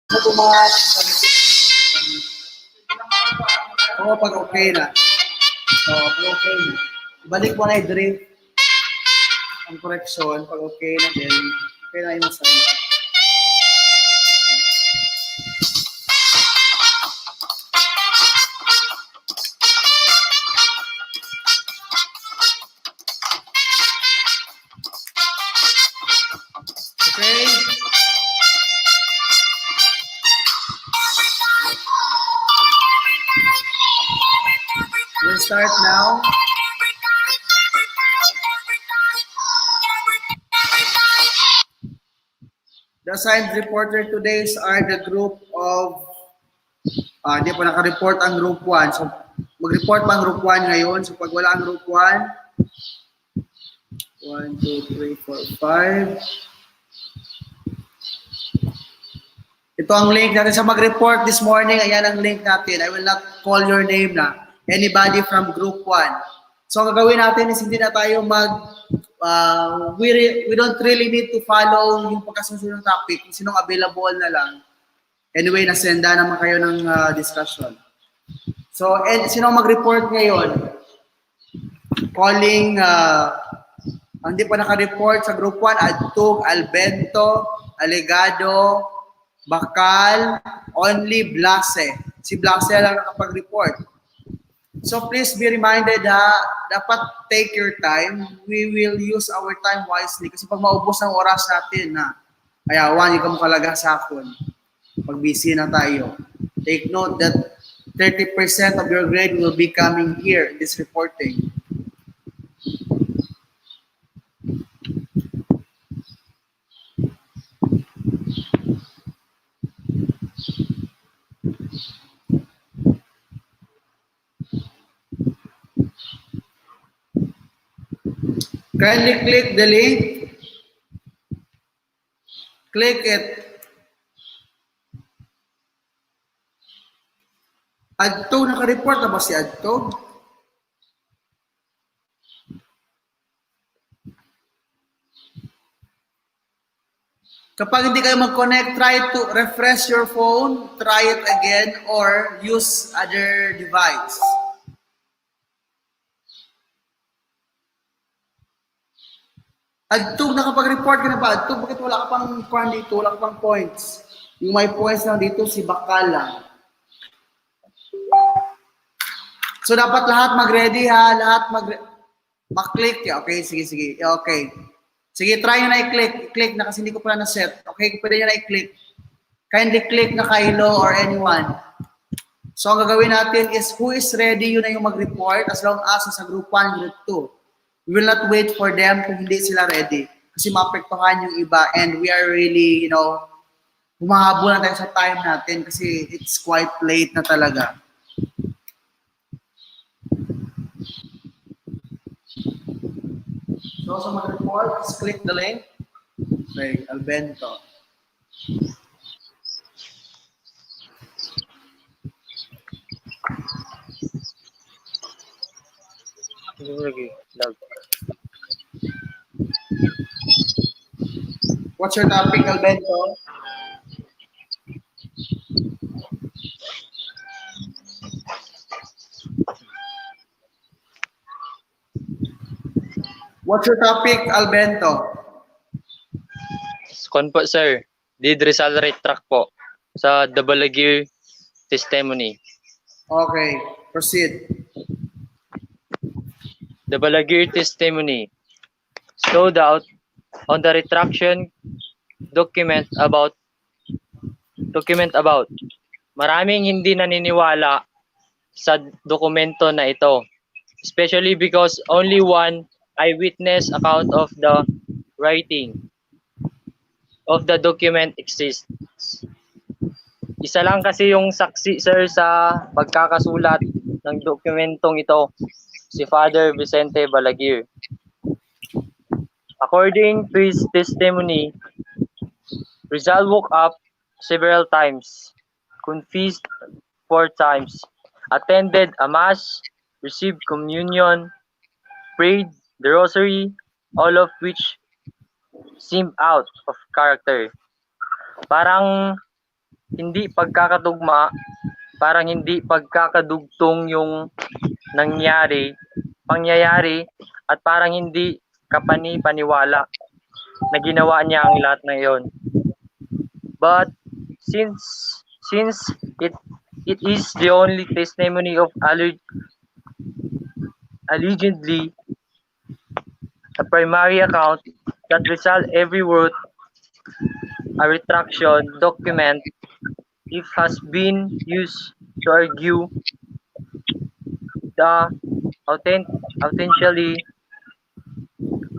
Ito mga oo, pag okay na. Oo, pag okay na. Balik mo na yung drift. Ang correction, pag okay na din, okay na yung sign. Okay. We'll start now. The assigned reporter today are the group of, hindi pa naka-report ang group 1. So, mag-report pa ang group 1 ngayon. So, pag wala ang group 1, 1, 2, 3, 4, 5. Ito ang link natin sa mag-report this morning. Ayan ang link natin. I will not call your name na. Anybody from group 1. So, ang gagawin natin is hindi na tayo we don't really need to follow yung pagkasunod ng topic. Kung sinong available na lang. Anyway, nasenda naman kayo ng discussion. So, sinong mag-report ngayon? Calling, hindi pa naka-report sa group 1, Adtug, Albento, Alegado, Bakal, only Blase. Si Blase lang nakapag-report. So please be reminded dapat take your time. We will use our time wisely kasi pag maubos ang oras natin ayawan, ikaw mo kalaga sa akin. Pag busy na tayo. Take note that 30% of your grade will be coming here in this reporting. Kindly click the link. Click it. Adtug, naka-report na ba si Adtug? Kapag hindi kayo mag-connect, try to refresh your phone, try it again, or use other device. Adtug, nakapag-report ka na ba? Adtug, bakit wala ka pang kwan dito? Wala ka pang points. Yung may points lang dito, si Bakal lang. So, dapat lahat mag-ready ha. Lahat mag-click. Okay, sige. Okay. Sige, try nyo na i-click. I-click na kasi hindi ko pala na-set. Okay, pwede nyo na i-click. Kindly click na Kylo or anyone. So, ang gagawin natin is who is ready, yun na yung mag-report as long as sa group 1, group 2. We will not wait for them kung hindi sila ready. Kasi maapektuhan yung iba and we are really, humahabol na tayo sa time natin kasi it's quite late na talaga. So, sa mag-report, just click the link. Okay, Albento. What's your topic, Albento? What's your topic, Albento? Po, sir. Did result rate track po sa double gear testimony. Okay, proceed. Double gear testimony showed out on the retraction document about maraming hindi naniniwala sa dokumento na ito, especially because only one eyewitness account of the writing of the document exists. Isa lang kasi yung saksi, sir, sa pagkakasulat ng dokumentong ito, si Father Vicente Balaguer. According to his testimony, Rizal woke up several times, confessed 4 times, attended a mass, received communion, prayed the rosary, all of which seem out of character. Parang hindi pagkakatugma, parang hindi pagkakadugtong yung pangyayari at parang hindi kapani-paniwala na ginawa niya ang lahat na iyon. But since it is the only testimony of allegedly a primary account that result every word a retraction document if has been used to argue the authenticity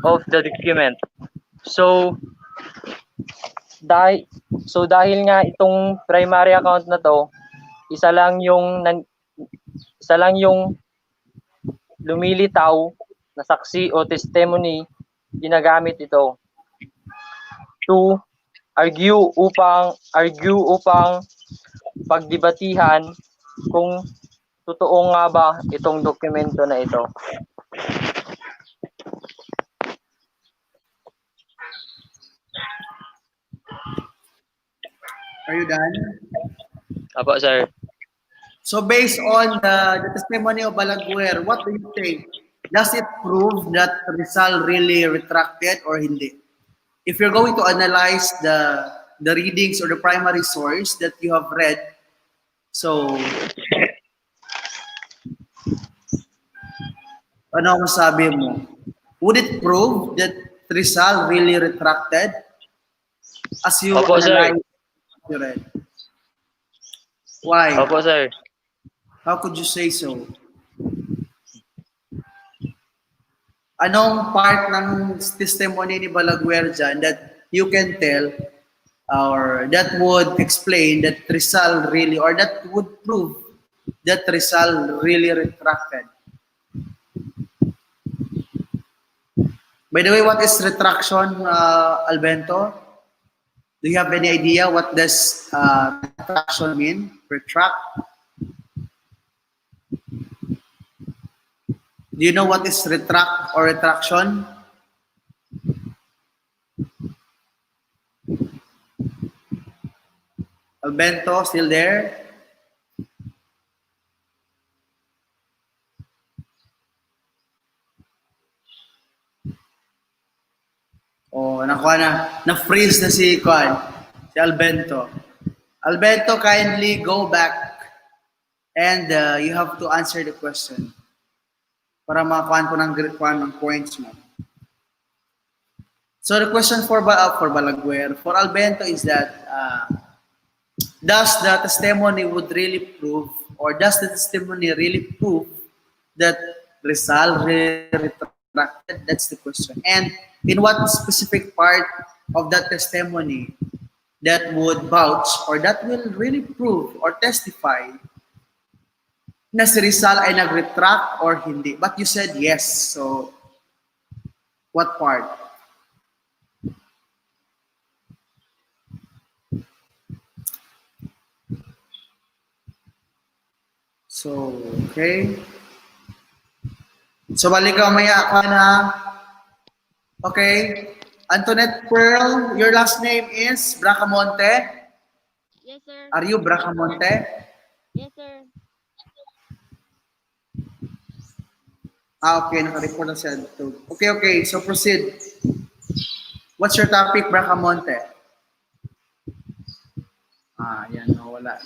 of the document. So dahil dahil nga itong primary account na to, isa lang yung isa lang yung lumilitaw na saksi o testimony, ginagamit ito to argue upang pagdebatihan kung totoo nga ba itong dokumento na ito. Are you done? Apo, sir. So based on the testimony of Balaguer, what do you think? Does it prove that Rizal really retracted or hindi? If you're going to analyze the readings or the primary source that you have read, so ano masabi mo? Would it prove that Rizal really retracted as you Opo, analyze sir. what you read? Why? Opo, sir. How could you say so? Anong part ng testimony ni Balaguer dyan that you can tell or that would explain that Rizal really, or that would prove that Rizal really retracted? By the way, what is retraction, Albento? Do you have any idea what does retraction mean? Retract? Do you know what is retract or retraction? Albento, still there? Oh, nakuha na. Na-freeze na si Kwan, si Albento. Albento, kindly go back and you have to answer the question para makakuha ko ng points mo. So the question for Balaguer, for Albento is that does the testimony would really prove, or does the testimony really prove that Rizal retracted? That's the question. And in what specific part of that testimony that would vouch or that will really prove or testify na si Rizal ay nag-retract or hindi? But you said yes. So, what part? So, okay. So, balik ka maya ka na. Okay. Antoinette Pearl, your last name is Bracamonte? Yes, sir. Are you Bracamonte? Yes, sir. Okay. Naka-report na siya. Okay. So, proceed. What's your topic, Bracamonte? Yan. Wala.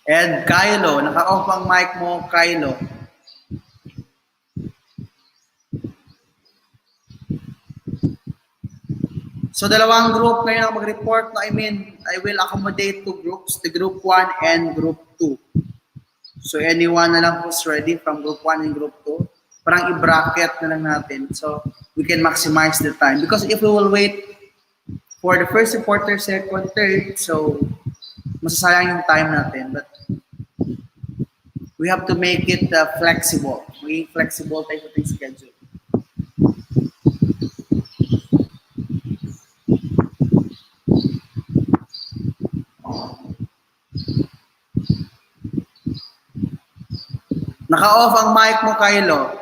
And Kylo, naka-off ang mic mo, Kylo. So dalawang group ngayon ang mag-report na I will accommodate two groups, the group 1 and group 2. So anyone na lang who's ready from group 1 and group 2, parang i-bracket na lang natin so we can maximize the time. Because if we will wait for the first reporter, second, third, so masasayang yung time natin. But we have to make it flexible. Maging flexible tayo sa schedule. Naka-off ang mic mo, Kylo.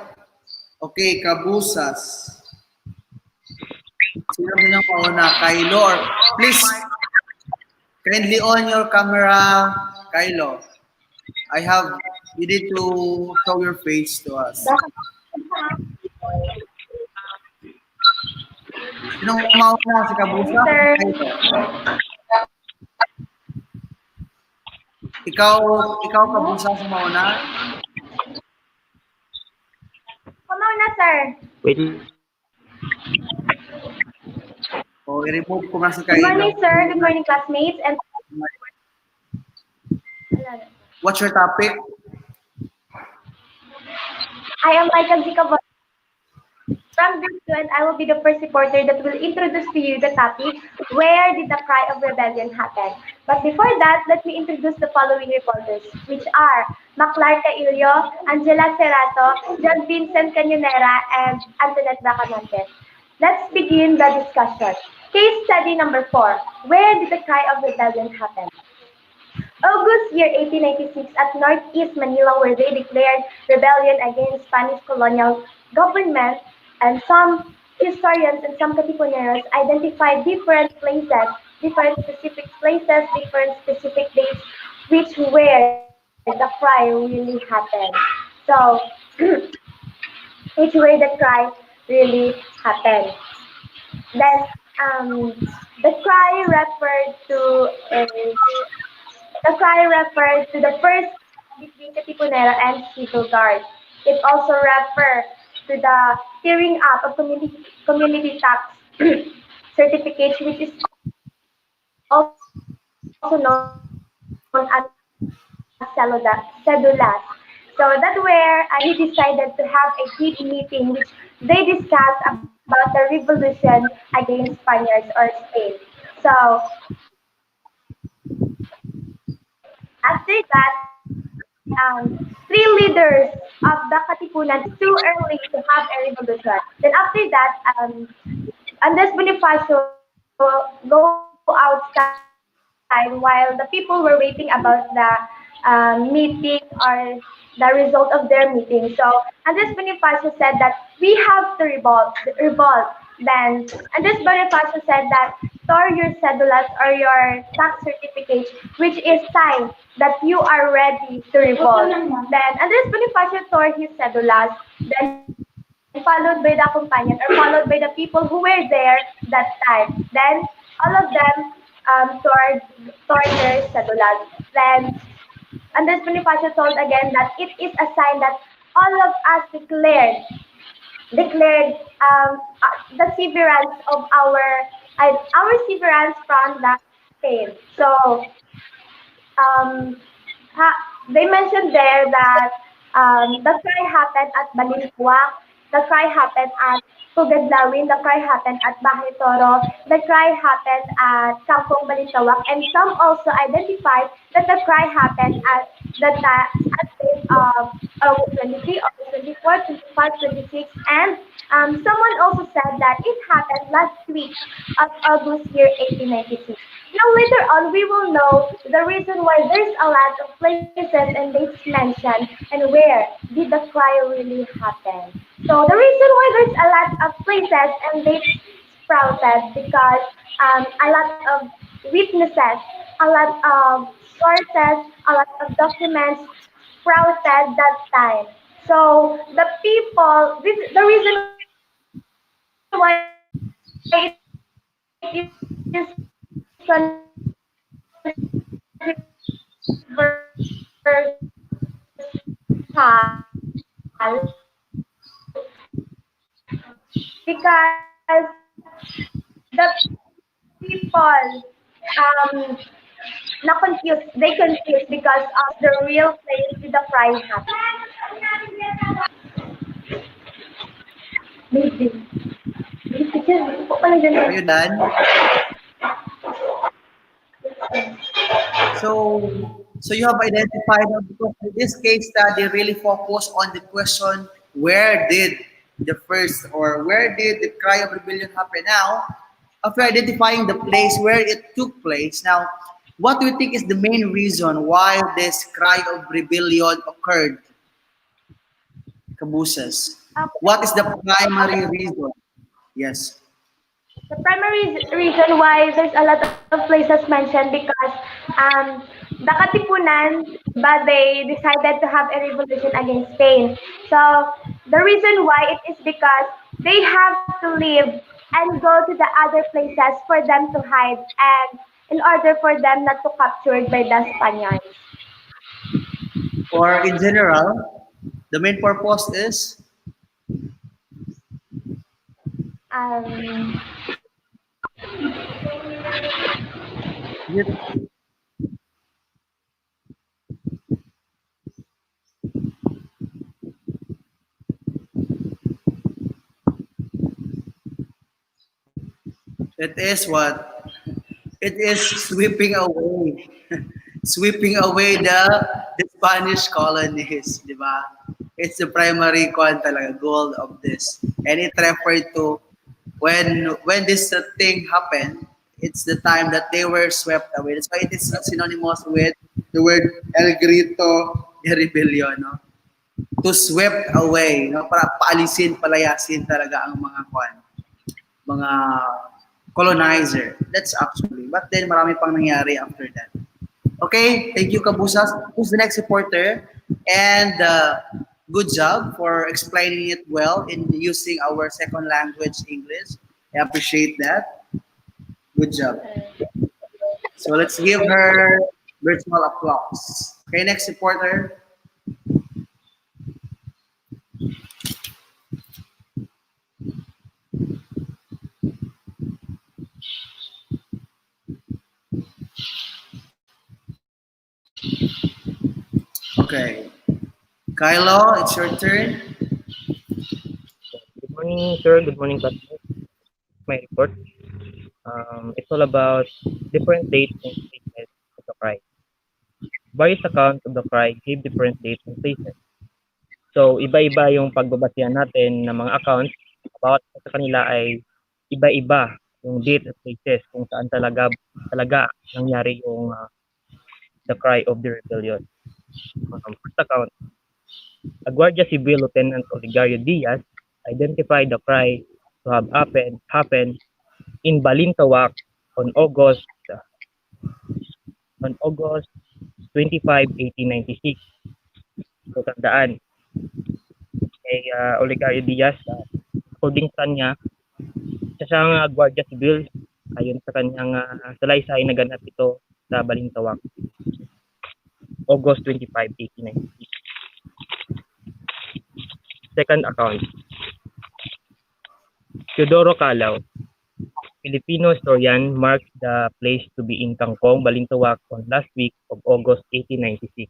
Okay, kabusas. Sino mo niyang mauna? Kylo or please kindly on your camera, Kylo. You need to show your face to us. Sinong mauna? Si Kabusa? Sir. Kylo. Ikaw Kabusa, si mauna? Kumaw na, sir. Wait. O, i-remove ko nga si Good morning, Kylo. sir. Good morning, classmates. And What's your topic? I am Michael Zicabo from Group 2, and I will be the first reporter that will introduce to you the topic, where did the cry of rebellion happen? But before that, let me introduce the following reporters, which are Maclarca Ilio, Angela Serrato, John Vincent Canyonera, and Antoinette Bacamonte. Let's begin the discussion. Case study number 4. Where did the cry of rebellion happen? August year 1896 at Northeast Manila, where they declared rebellion against Spanish colonial government, and some historians and some Katipuneros identified different places, different specific places, different specific dates, which where the cry really happened. So, which where the cry really happened. Then, the cry referred to is the cry refers to the first between Katipunero and civil guard. It also refers to the tearing up of community tax certificates, which is also known as cedulas. So that's where I decided to have a big meeting, which they discussed about the revolution against Spaniards or Spain. So after that, three leaders of the Katipunan too early to have a revolution. Then after that, Andres Bonifacio go outside while the people were waiting about the meeting or the result of their meeting. So Andres Bonifacio said that we have to revolt. Then Andres Bonifacio said that store your cedulas or your tax certificates, which is sign that you are ready to revolt. Then Andres Bonifacio tore his cedulas, then followed by the companion or followed by the people who were there that time. Then all of them tore their cedulas. Then Andres Bonifacio told again that it is a sign that all of us declared the severance of our severance from the Spain. So they mentioned there that the cry happened at Balintawak, the cry happened at Pugadlawin, the cry happened at Bahay Toro, the cry happened at Kampong Balintawak, and some also identified that the cry happened at the date of August 23, August 24, 25, 26, and someone also said that it happened last week of August year 1896. Now later on, we will know the reason why there's a lot of places and dates mentioned and where did the cry really happen. So the reason why there's a lot of places and dates sprouted because a lot of witnesses, a lot of sources, a lot of documents sprouted that time. So the people, the reason why it is because the people not confused, they confused because of the real place with the crime happened. Maybe. Are you done? So you have identified because in this case study really focus on the question where did the cry of rebellion happen now? After identifying the place where it took place, now what do you think is the main reason why this cry of rebellion occurred? Kabusas. Okay. What is the primary reason? Yes. The primary reason why there's a lot of places mentioned because the Katipunan, but they decided to have a revolution against Spain. So the reason why it is because they have to leave and go to the other places for them to hide and in order for them not to captured by the Spaniards. Or in general, the main purpose is Um, it, it is what? It is sweeping away. Sweeping away the Spanish colonies, di ba? It's the primary talaga, goal of this. And it referred to when this thing happened, it's the time that they were swept away. That's why it is synonymous with the word El Grito de Rebellion, no? To swept away, no? Para paalisin, palayasin talaga ang mga colonizer. That's actually. But then marami pang nangyari after that. Okay, thank you, Kabusas. Who's the next reporter? And good job for explaining it well in using our second language, English. I appreciate that. Good job. So let's give her virtual applause. Okay, next reporter. Okay, Kylo, it's your turn. Good morning, sir. Good morning, classmates. My report. It's all about different dates and places of the cry. Various accounts of the cry give different dates and places. So, iba-iba yung pagbabasihan natin ng mga accounts. Bawat sa kanila ay iba-iba yung date at places kung saan talaga nangyari yung the cry of the rebellion. First account, a Guardia Civil Lieutenant Oligario Diaz identified the cry to have happened in Balintawak on August 25, 1896. So tandaan kay Oligario Diaz, according sa kanya, siya siyang Guardia Civil ayon sa kanyang salaysay naganap ito sa Balintawak, August 25, 1896. Second account, Teodoro Calao, Filipino historian, marks the place to be in Kangkong, Balintawak on last week of August 1896.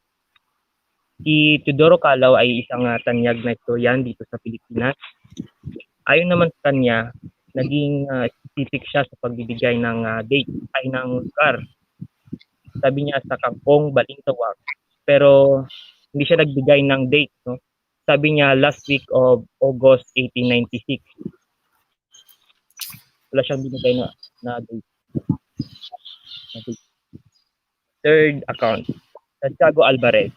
Si Teodoro Calao ay isang tanyag na historian dito sa Pilipinas. Ayon naman sa kanya, naging specific siya sa pagbibigay ng date ay ng lugar. Sabi niya sa Kangkong, Balintawak. Pero hindi siya nagbigay ng date, no? Sabi niya last week of August 1896. Wala siyang binigay na date. Third account, Santiago Alvarez,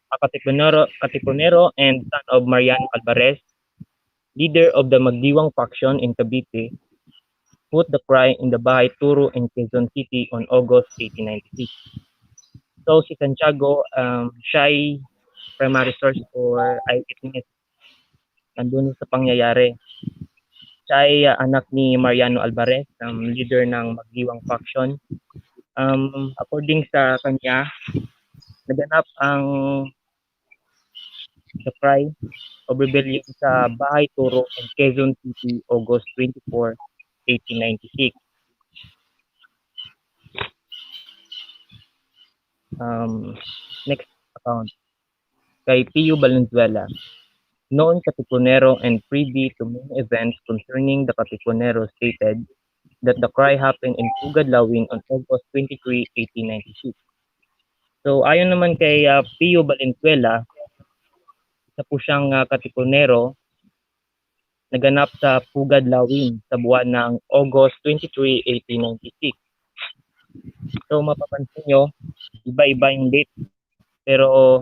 a Katipunero and son of Mariano Alvarez, leader of the Magdiwang faction in Cavite, put the cry in the Bahay Turo in Quezon City on August 1896. So si Santiago, siya ay primary source for eyewitness nandun sa pangyayari. Siya ay anak ni Mariano Alvarez, leader ng Magdiwang faction. According sa kanya, naganap ang the cry of rebellion sa Bahay Turo in Quezon City, August 24, 1896. Next account, kay Pio Valenzuela, known Katipunero and privy to many events concerning the Katipunero, stated that the cry happened in Pugad, Lawin on August 23, 1896. So ayon naman kay Pio Valenzuela, isa po siyang Katipunero, naganap sa Pugad, Lawin sa buwan ng August 23, 1896. So mapapansin nyo, iba-iba yung date. Pero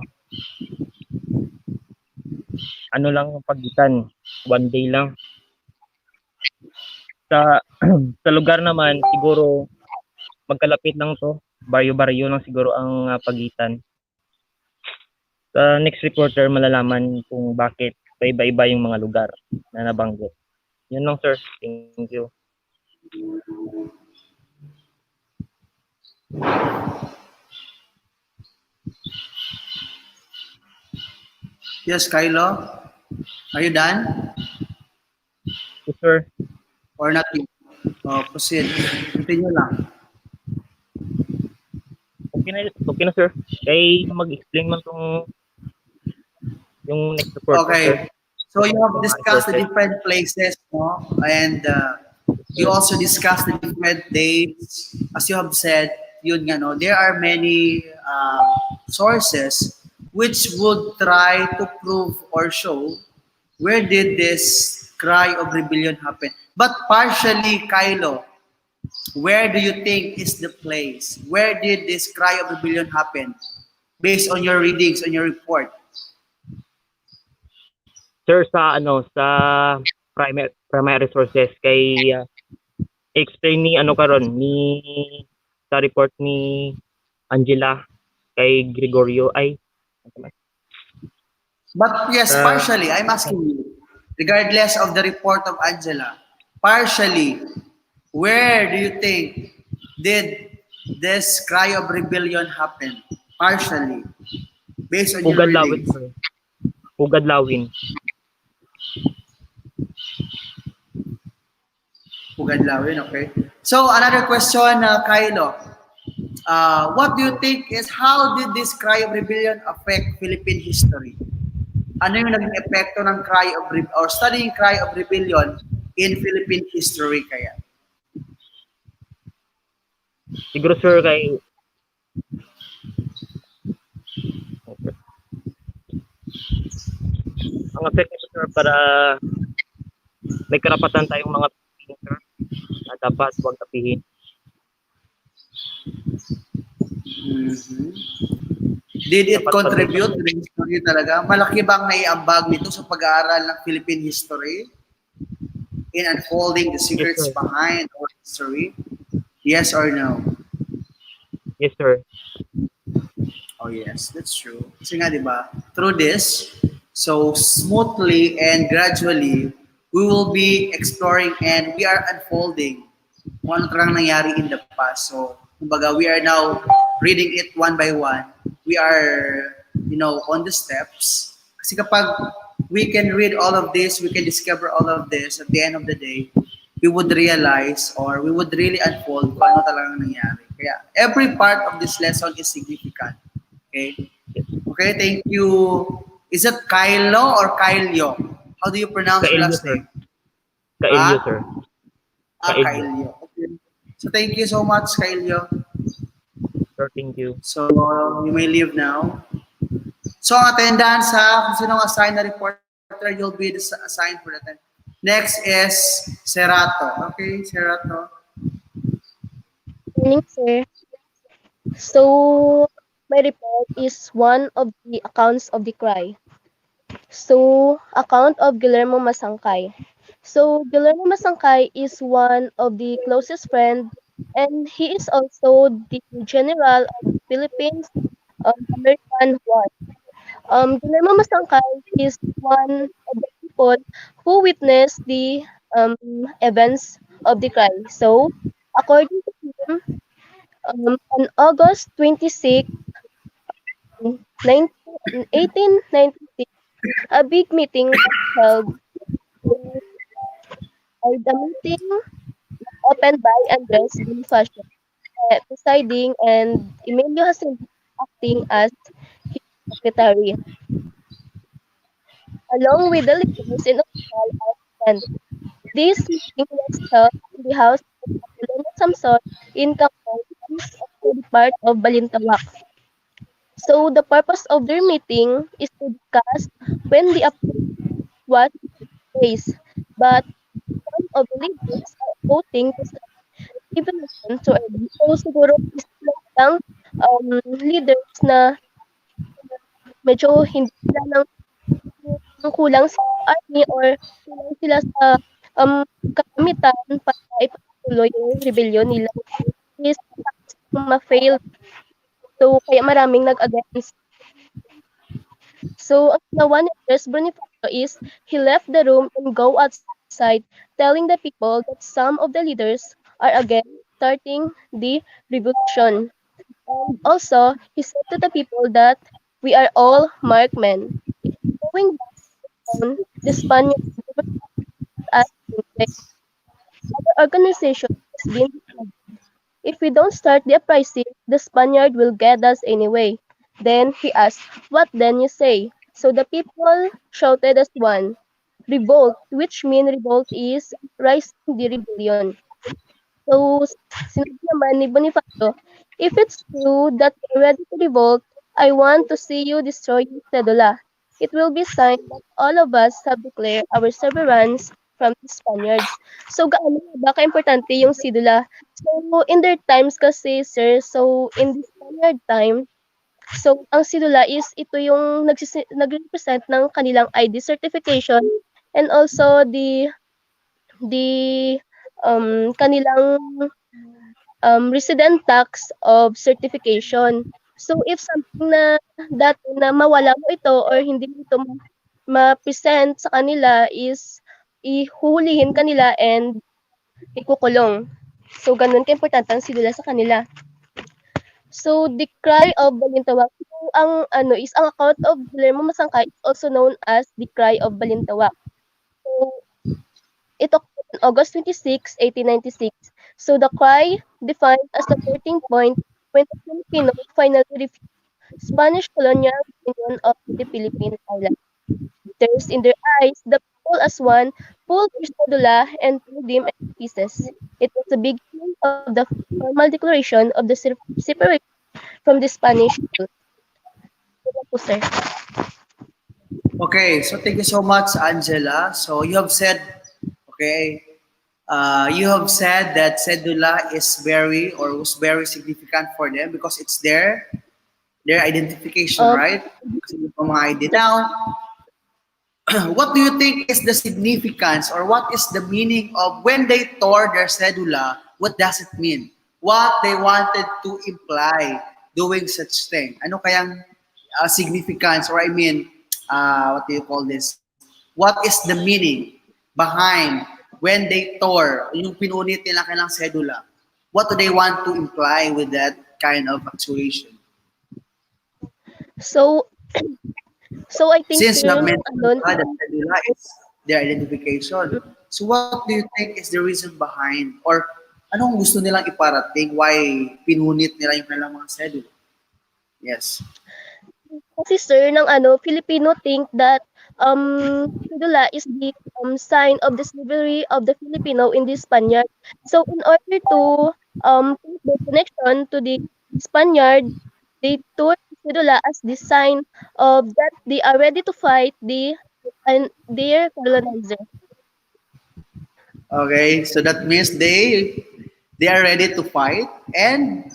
ano lang yung pagitan, 1 day lang. Sa sa lugar naman siguro magkalapit lang 'to, baryo-baryo lang siguro ang, pagitan. Sa next reporter malalaman kung bakit paiba-iba yung mga lugar na nabanggit. Yun lang sir, thank you. Yes, Kylo? Are you done? Yes sir, Or not yet? Proceed. Continue lang. okay na sir. Kay mag-explain man tong yung next reporter sir. Okay. So you have Mga discussed the reported. different places, no? And you also discussed the different dates. As you have said, yun nga, no? There are many sources which would try to prove or show where did this cry of rebellion happen. But partially, Kylo, where do you think is the place? Where did this cry of rebellion happen? Based on your readings, on your report. Sir sa primary sources kay explain ni karon ni sa report ni Angela kay Gregorio ay But yes, sa partially, I'm asking you, regardless of the report of Angela, partially, where do you think did this cry of rebellion happen? Partially, based on your Pugad Lawin readings. sir. Pugad Lawin. Pugadlawin, okay. So another question, Kylo. What do you think is how did this cry of rebellion affect Philippine history? Ano yung naging epekto ng cry of or studying cry of rebellion in Philippine history kaya? Siguro sir kay ang effect nito sir para may karapatan tayong mga Pilipino sir na dapat huwag tapihin. Mhm. Did it Dapat contribute to patuloy. the history talaga? Malaki bang naiambag nito sa pag-aaral ng Philippine history in unfolding the Yes secrets sir. behind our history? Yes or no? Yes sir. Oh yes, that's true. Kasi nga, di ba, through this, so smoothly and gradually, we will be exploring and we are unfolding kung ano talagang nangyari in the past. So, kumbaga, we are now reading it one by one. We are, on the steps. Kasi kapag we can read all of this, we can discover all of this, at the end of the day, we would realize or we would really unfold kung ano talagang nangyari. Kaya, every part of this lesson is significant. Okay? Okay, thank you. Is it Kylo or Kylyo? How do you pronounce your Kaelyo last sir. name? Kaelyo Ah? sir. Kaelyo. Kylyo. Okay. So thank you so much, Kylyo. Sir, thank you. So you may leave now. So ang attendance ha, kung sino ang assigned na reporter, you'll be assigned for that. Next is Serato. Okay, Serato. Morning, sir. So, my report is one of the accounts of the cry. So, account of Guillermo Masangkay. So, Guillermo Masangkay is one of the closest friend, and he is also the general of Philippines American War. Guillermo Masangkay is one of the people who witnessed the events of the cry. So, according to him, on August 26, 1896, a big meeting was held. The meeting opened by Andres Bonifacio, presiding, and Emilio Jacinto acting as his secretary, along with the leaders in official attendance. This meeting was held in the house of Apolonio Samson in Campo, which is also the part of Balintawak. So the purpose of their meeting is to discuss when the approach was placed. But some of the leaders are voting to start revolution so early. So siguro is lang leaders na medyo hindi sila ng kulang sa army or kulang sila sa kagamitan para ipagpatuloy yung rebellion nila is ma-fail. So, kaya maraming nag-against. So, ang ginawa ni Andres Bonifacio is he left the room and go outside telling the people that some of the leaders are against starting the revolution. And also, he said to the people that we are all marked men. Going down, the Spaniards never asked him, our organization has been decided. If we don't start the uprising, the Spaniard will get us anyway. Then he asked, what then you say? So the people shouted as one, revolt, which mean revolt is rising the rebellion. So sinabi naman ni Bonifacio, if it's true that you're ready to revolt, I want to see you destroy your cedula. It will be sign that all of us have declared our severance from the Spaniards. So gaano ba ka-importante yung cedula? So in their times kasi sir, so in the Spaniard time, so ang cedula is ito yung nagre-represent ng kanilang ID certification and also the kanilang resident tax of certification. So if something na dati na mawala mo ito or hindi mo ito ma-present sa kanila is ihuhulihin kanila and ikukulong. So ganun ka-importante ang sidula sa kanila. So the cry of Balintawak, so, ang ano is ang account of Guillermo Masangkay is also known as the cry of Balintawak. So ito on August 26, 1896. So the cry defined as the turning point when the Filipino finally refused Spanish colonial dominion of the Philippine islands. Tears in their eyes, the people as one pulled their cedula and threw them into pieces. It was the beginning of the formal declaration of the separation from the Spanish rule. Yun po, sir. Okay, so thank you so much, Angela. So you have said, okay, you have said that cedula is very or was very significant for them because it's their identification, right? Kasi yung mga ID. Now, what do you think is the significance or what is the meaning of when they tore their cedula? What does it mean? What they wanted to imply doing such thing? Ano kayang significance or I mean, what do you call this? What is the meaning behind when they tore yung pinunit nila kanilang cedula? What do they want to imply with that kind of actuation? So I think Since sir, na-mention ano, ka that cedula is their identification. So what do you think is the reason behind or anong gusto nilang iparating? Why pinunit nila yung kanilang mga cedula? Yes. kasi sir ng ano Filipino think that cedula is the sign of the slavery of the Filipino in the Spaniard. So in order to put the connection to the Spaniard, they took cedula as the sign of that they are ready to fight their colonizer. Okay, so that means they are ready to fight and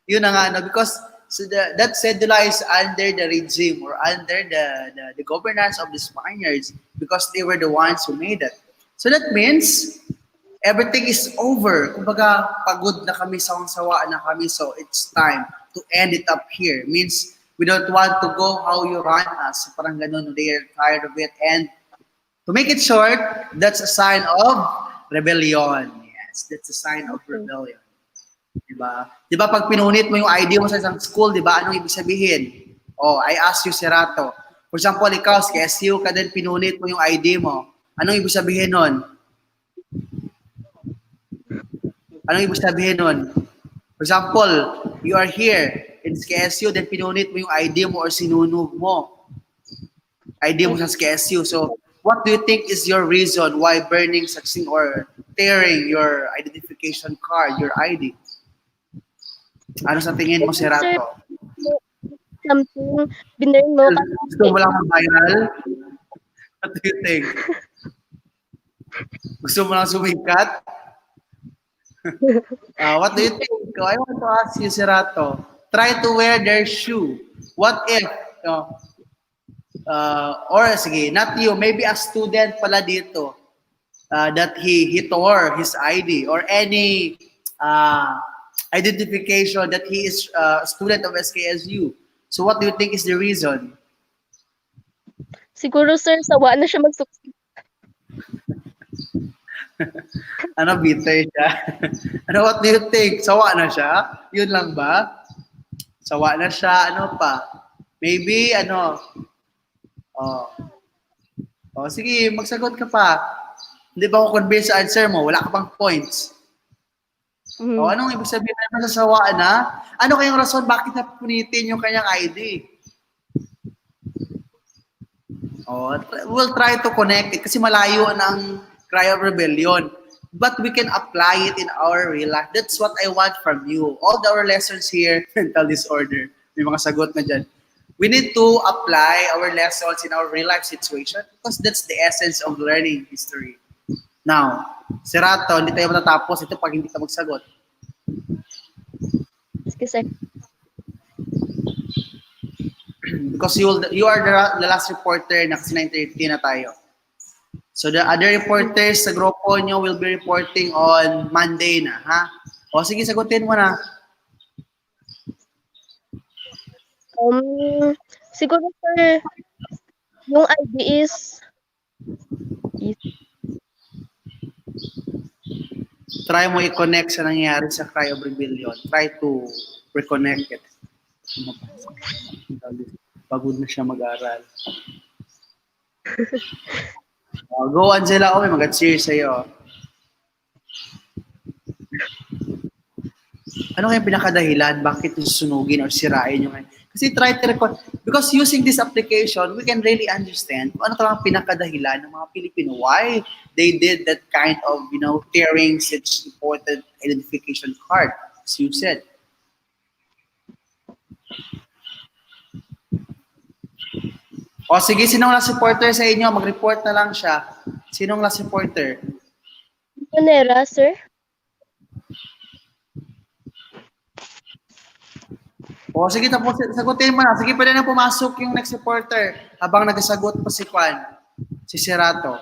yun na nga no because so that cedula is under the regime or under the governance of the Spaniards because they were the ones who made it. So that means everything is over. Kumbaga, pagod na kami, sawang-sawa na kami, so it's time to end it up here. Means we don't want to go how you run us. Parang ganun, they are tired of it. And to make it short, that's a sign of rebellion. Yes, that's a sign of rebellion. Diba? Diba pag pinunit mo yung ID mo sa isang school, diba, anong ibig sabihin? Oh, I ask you, Serato. For example, ikaw, sa SU ka din pinunit mo yung ID mo. Anong ibig sabihin nun? Anong ibig sabihin nun? For example, you are here in SKSU, then pinunit mo yung ID mo or sinunog mo. ID mo sa SKSU. So, what do you think is your reason why burning such thing or tearing your identification card, your ID? Ano sa tingin mo, Serato? Something binurn mo kasi Gusto mo lang mag-viral? What do you think? Gusto mo lang sumikat? What do you think? I want to ask you, Serato. Try to wear their shoe. What if or sige, not you, maybe a student pala dito that he tore his ID or any identification that he is a student of SKSU. So what do you think is the reason? Siguro sir, sawa na siya magsuksik. Ano, bitter siya? Ano, what do you think? Sawa na siya? Yun lang ba? Sawa na siya, ano pa? Maybe, ano, oh, sige, magsagot ka pa. Hindi ba ako convinced sa answer mo? Wala ka pang points. Mhm. Anong ibig sabihin na nasasawa na? Ano kayong rason bakit napunitin yung kanyang ID? We'll try to connect it kasi malayo ng cry of rebellion. But we can apply it in our real life. That's what I want from you. All our lessons here, mental disorder, may mga sagot na dyan. We need to apply our lessons in our real life situation because that's the essence of learning history. Now, si Rato, hindi tayo matatapos ito pag hindi ka magsagot. Sige sir. Because you are the last reporter na kasi 9:30 na tayo. So the other reporters sa grupo nyo will be reporting on Monday na, ha? Sige, sagutin mo na. Siguro sir, yung ID is Try mo i-connect sa nangyayari sa cry of rebellion. Try to reconnect it. Pagod na siya mag-aral. Go, Angela. May mag-cheers sa'yo. Ano kayong pinakadahilan? Bakit susunugin or sirain yung... Kasi try to record. Because using this application, we can really understand kung ano talagang pinakadahilan ng mga Pilipino. Why they did that kind of, tearing such important identification card, as you said. Sige, sinong last supporter sa inyo? Mag-report na lang siya. Sinong last supporter? Manera, sir. Sige, tapos sagutin mo na. Sige, pwede na pumasok yung next supporter habang nagsasagot pa si Juan, si Serato.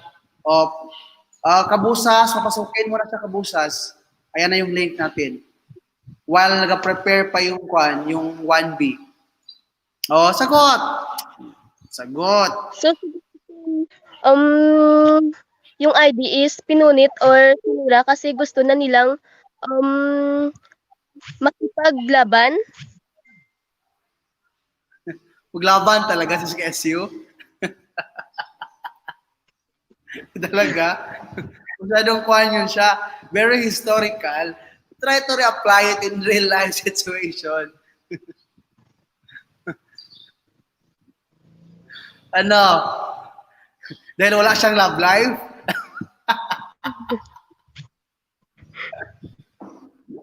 Kabusas, papasukin mo na sa kabusas. Ayan na yung link natin. While nag-prepare pa yung Juan, yung 1B. Sagot! Sagot! So, yung ID is pinunit or sinira kasi gusto na nilang makipaglaban. Maglaban talaga sa SKSU? Talaga? Masyadong Juan yun siya. Very historical. Try to reapply it in real life situation. Ano? Dahil wala siyang love life?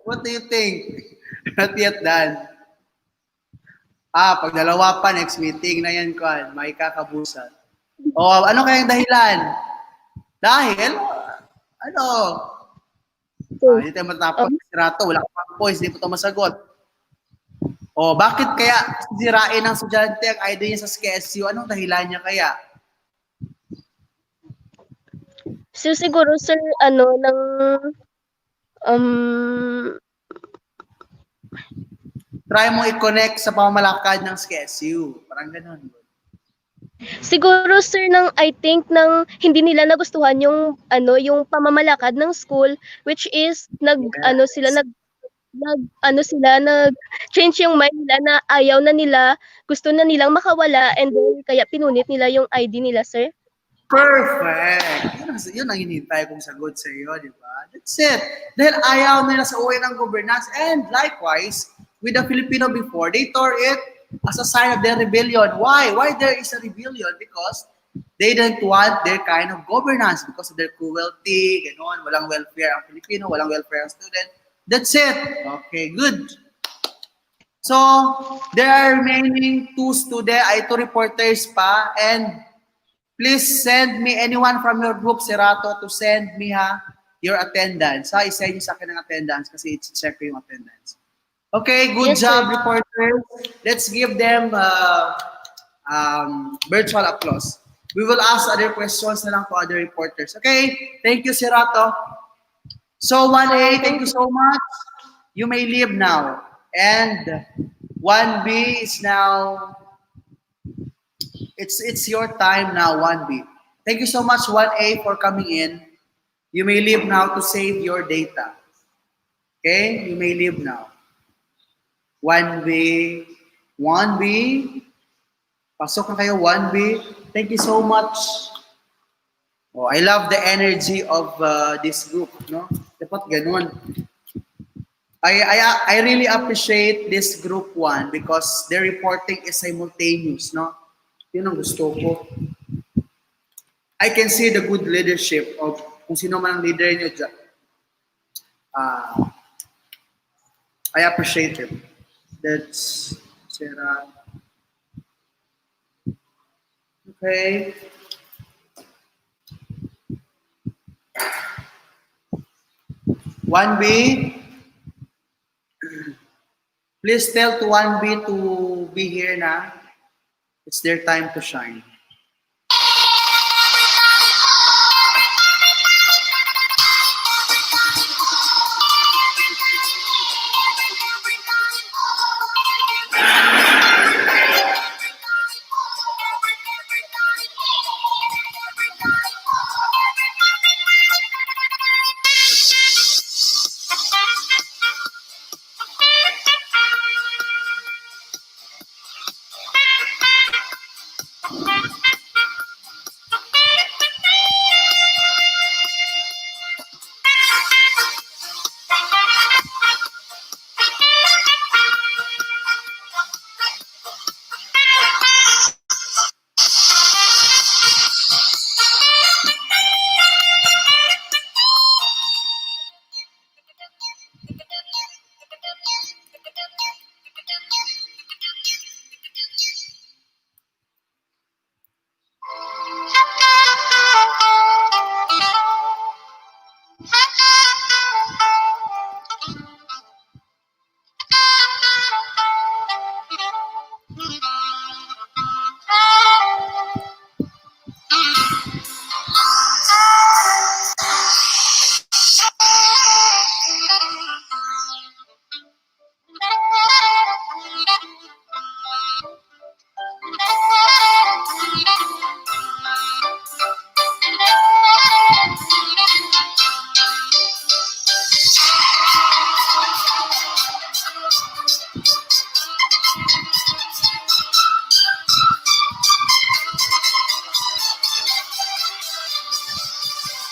What do you think? Not yet done. Pag dalawa pa, next meeting na yan, Kwan. May kakabusan. Ano kayang dahilan? Dahil, hindi tayo matapos. Sirato, wala ka pang points, hindi po ito masagot. Bakit kaya sirain ng estudyante ang ID niya sa SKSU? Anong dahilan niya kaya? So, siguro, sir, Try mo i-connect sa pamamalakad ng SKSU. Parang ganun. siguro, sir, I think hindi nila nagustuhan yung, yung pamamalakad ng school, which is, nag-change yung mind nila na ayaw na nila, gusto na nilang makawala, and then, kaya pinunit nila yung ID nila, sir. Perfect! Yun ang hinihintay kong sagot sa iyo, di ba? That's it. Dahil ayaw nila sa uwi ng governance. And likewise, with the Filipino before, they tore it as a sign of their rebellion. Why? Why there is a rebellion? Because they didn't want their kind of governance because of their cruelty, gano'n, walang welfare ang Filipino, walang welfare ang student. That's it. Okay, good. So, there are remaining two reporters pa, and please send me, anyone from your group, Serato, to send me your attendance. I-send nyo sa akin ang attendance kasi i-check ko yung attendance. Okay, good Yes, job, sir. reporters. Let's give them virtual applause. We will ask other questions na lang to other reporters. Okay? Thank you, Sirato. So 1A, thank you so much. You may leave now. And 1B is now, it's your time now, 1B. Thank you so much, 1A, for coming in. You may leave now to save your data. Okay? You may leave now. 1B. 1B. Pasok na kayo, 1B. Thank you so much. Oh, I love the energy of this group, no? Dapat ganun. I really appreciate this group 1 because their reporting is simultaneous, no? Yun ang gusto ko. I can see the good leadership of kung sino man ang leader niyo dyan. I appreciate it. That's Sarah. Okay. One B. Please tell to 1B to be here na. It's their time to shine.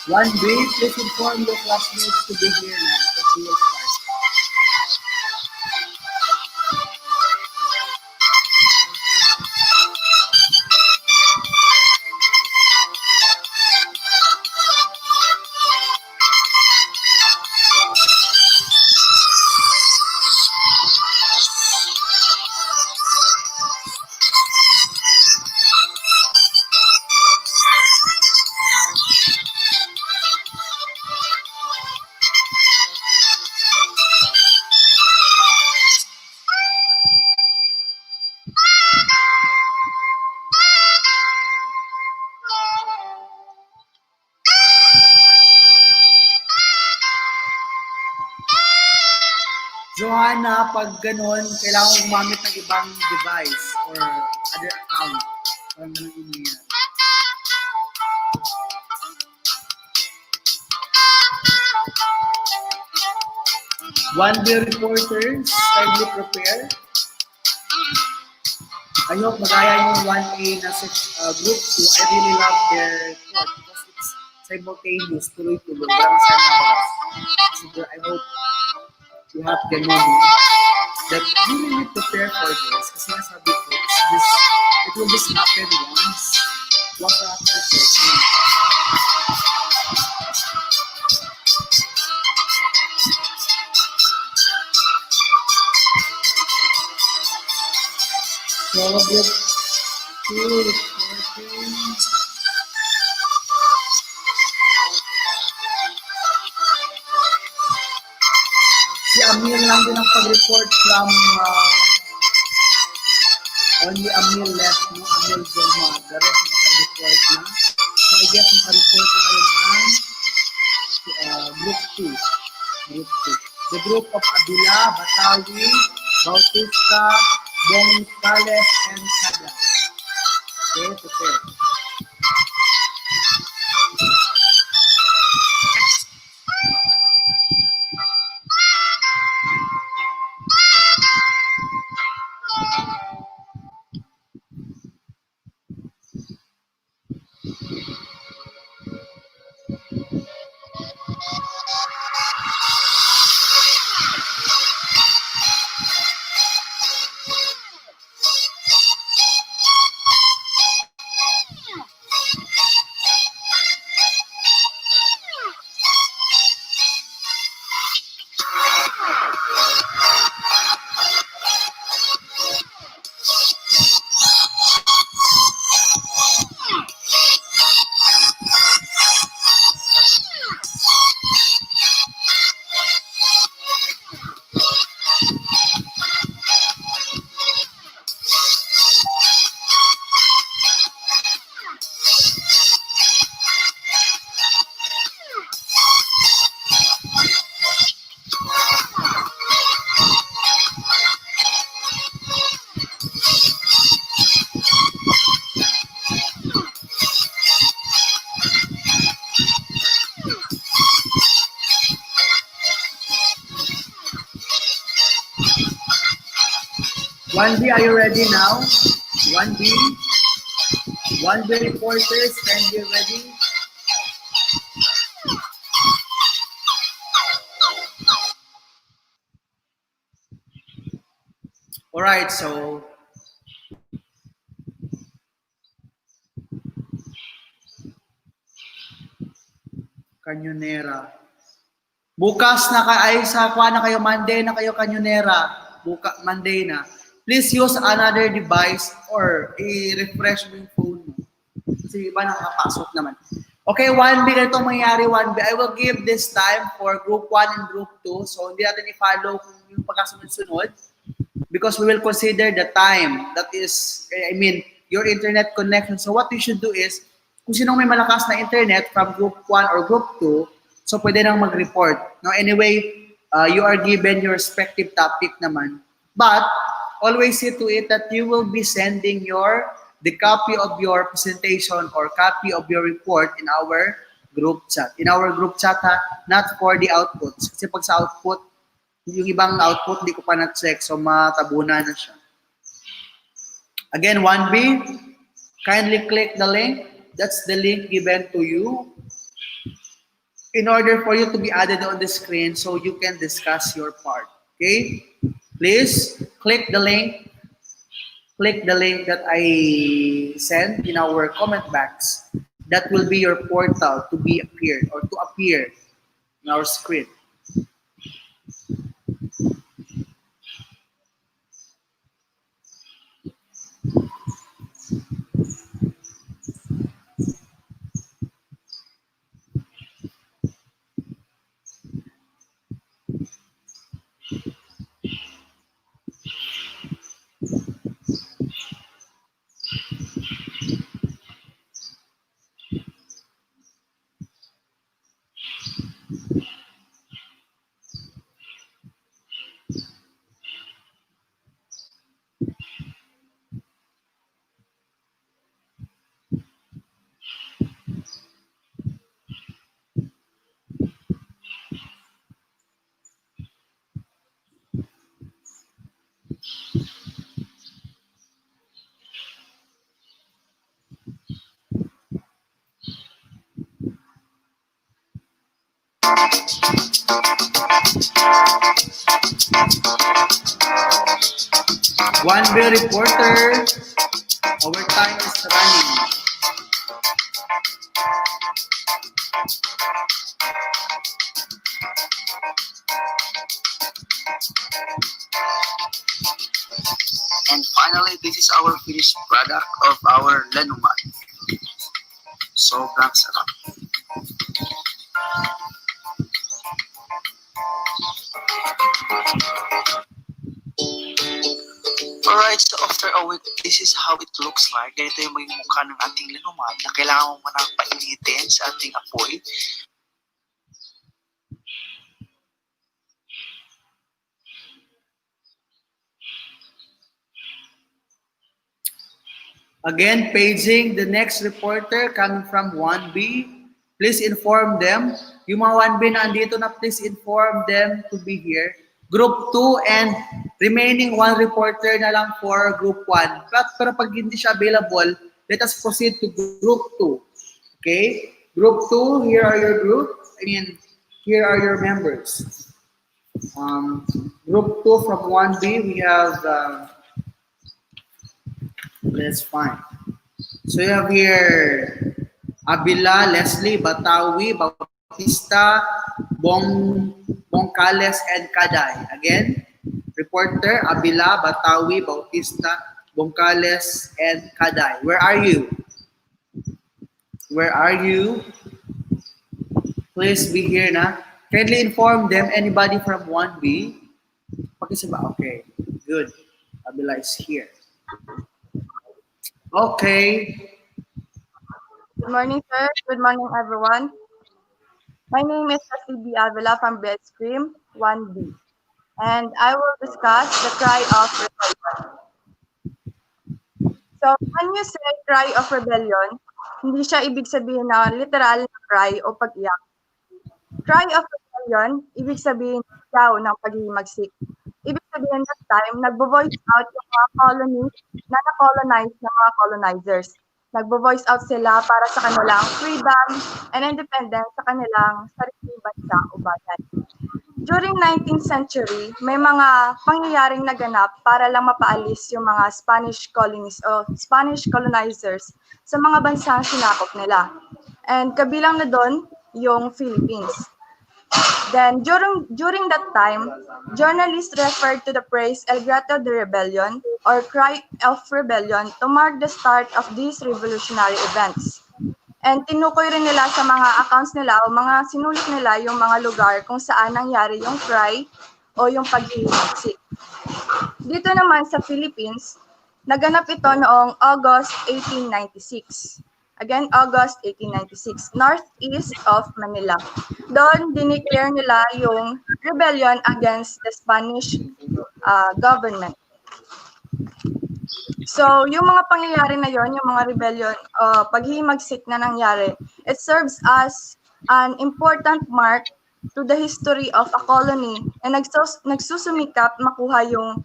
One B, please inform your classmates to be here now because we will start. Joanna, pag ganun, kailangan mo gumamit ng ibang device or other account. Parang ganun yung nangyayari. One day reporters, kindly prepare. I hope magaya yung 1A na group 2. I really love their report because it's simultaneous, tuloy-tuloy. Walang sana. So I hope you have ganun that you really prepare for this. Kasi nasabi ko, it will just happen once. Once after the session. So, group 2 reporting. Si Amir lang din ang pag-report from Only Amil left, no? Amil Zoma. The rest naka-report na. So I guess naka-report na ngayon ang group 2. Group 2. The group of Abila, Batawi, Bautista, Bongales, and Sada. Okay, prepare. One B, are you ready now? One B reporters, can you ready? All right, so Kanyonera. Bukas na ay sa kuha na kayo, Monday na kayo Kanyonera. Monday na. Please use another device or i-refresh mo yung phone mo. Kasi iba nakakapasok naman. Okay, 1B, ganito mangyayari 1B. I will give this time for group 1 and group 2. So, hindi natin i-follow kung yung pagkasunod-sunod because we will consider the time. That is, your internet connection. So, what you should do is, kung sinong may malakas na internet from group 1 or group 2, so pwede nang mag-report. Now, anyway, you are given your respective topic naman. But, always see to it that you will be sending the copy of your presentation or copy of your report in our group chat. In our group chat, not for the outputs. Kasi pag sa output, yung ibang output, di ko pa na-check, so matabunan na siya. Again, 1B, kindly click the link. That's the link given to you in order for you to be added on the screen so you can discuss your part. Okay? Please click the link. Click the link that I sent in our comment box. That will be your portal to be appeared or to appear in our screen. One bill reporter, our time is running. And finally, this is our finished product of our Lenuman. Sobrang sarap. Alright, so after a week, this is how it looks like. Ganito yung maging mukha ng ating linuman na kailangan mo manang painitin sa ating apoy. Again, paging the next reporter coming from 1B. Please inform them. Yung mga 1B na andito na, please inform them to be here. Group 2 and remaining 1 reporter na lang for Group 1. Pero pag hindi siya available, let us proceed to Group 2. Okay? Group 2, here are your group. Here are your members. Group 2 from 1B, we have... let's find. So you have here Abila, Leslie, Batawi, Bautista, Bongcales, and Kaday. Again, reporter Abila, Batawi, Bautista, Bongcales, and Kaday. Where are you? Where are you? Please be here na. Kindly inform them, anybody from 1B. Okay, good. Abila is here. Okay. Good morning, sir. Good morning, everyone. My name is B. Avila from Bedstream 1B, and I will discuss the cry of rebellion. So, when you say cry of rebellion, hindi siya ibig sabihin na literal na cry o pag-iyak. Cry of rebellion, ibig sabihin daw ng paghihimagsik. Ibig sabihin that time, nagbo-voice out yung mga colonies na na-colonize ng mga colonizers. Nagbo-voice out sila para sa kanilang freedom and independence sa kanilang sariling bansa o bayan. During 19th century, may mga pangyayaring naganap para lang mapaalis yung mga Spanish colonies o Spanish colonizers sa mga bansang sinakop nila. And kabilang na doon yung Philippines. Then, during that time, journalists referred to the phrase El Grito de Rebellion or Cry of Rebellion to mark the start of these revolutionary events. And tinukoy rin nila sa mga accounts nila o mga sinulat nila yung mga lugar kung saan nangyari yung cry o yung paghihimagsik. Dito naman sa Philippines, naganap ito noong August 1896. Again, August 1896, northeast of Manila. Doon, dineclare nila yung rebellion against the Spanish government. So, yung mga pangyayari na yon, yung mga rebellion, paghihimagsik na nangyari, it serves as an important mark to the history of a colony na nagsusumikap makuha yung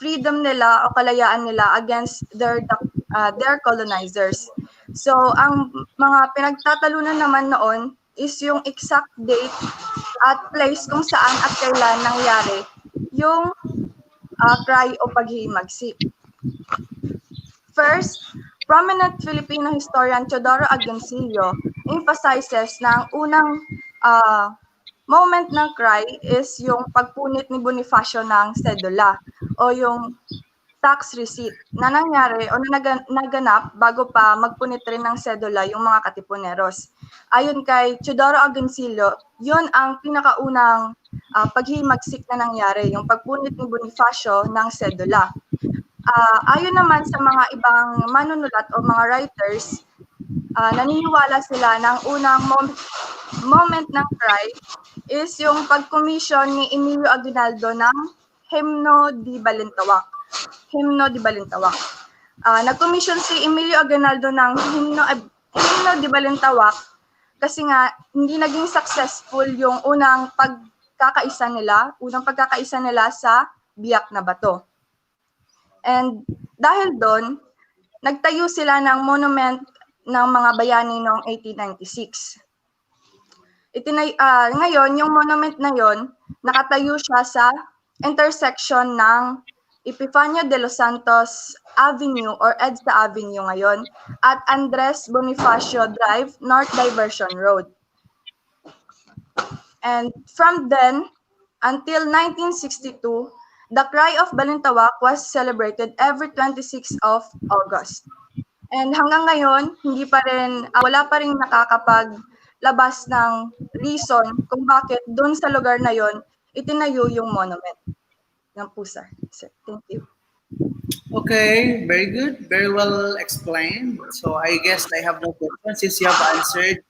freedom nila o kalayaan nila against their colonizers. So, ang mga pinagtatalunan naman noon is yung exact date at place kung saan at kailan nangyari yung cry o paghihimagsik. First, prominent Filipino historian Teodoro Agoncillo emphasizes na ang unang moment ng cry is yung pagpunit ni Bonifacio ng sedula o yung tax receipt na nangyari o naganap bago pa magpunit rin ng sedula yung mga katipuneros. Ayon kay Teodoro Agoncillo, yun ang pinakaunang paghihimagsik na nangyari, yung pagpunit ni Bonifacio ng sedula. Ayon naman sa mga ibang manunulat o mga writers, naniniwala sila ng unang moment ng cry is yung pag-commission ni Emilio Aguinaldo ng Himno di Balintawak. Nag-commission si Emilio Aguinaldo ng Himno di Balintawak kasi nga hindi naging successful yung unang pagkakaisa nila sa Biak na Bato. And dahil doon, nagtayo sila ng monument ng mga bayani noong 1896. Ngayon, yung monument na yon, nakatayo siya sa intersection ng Epifanio de los Santos Avenue or EDSA Avenue ngayon at Andres Bonifacio Drive, North Diversion Road. And from then until 1962, the Cry of Balintawak was celebrated every 26th of August. And hanggang ngayon, wala pa rin nakakapaglabas ng reason kung bakit doon sa lugar na yon itinayo yung monument. Yan po, sir. Thank you. Okay, very good. Very well explained. So I guess I have no questions since you have answered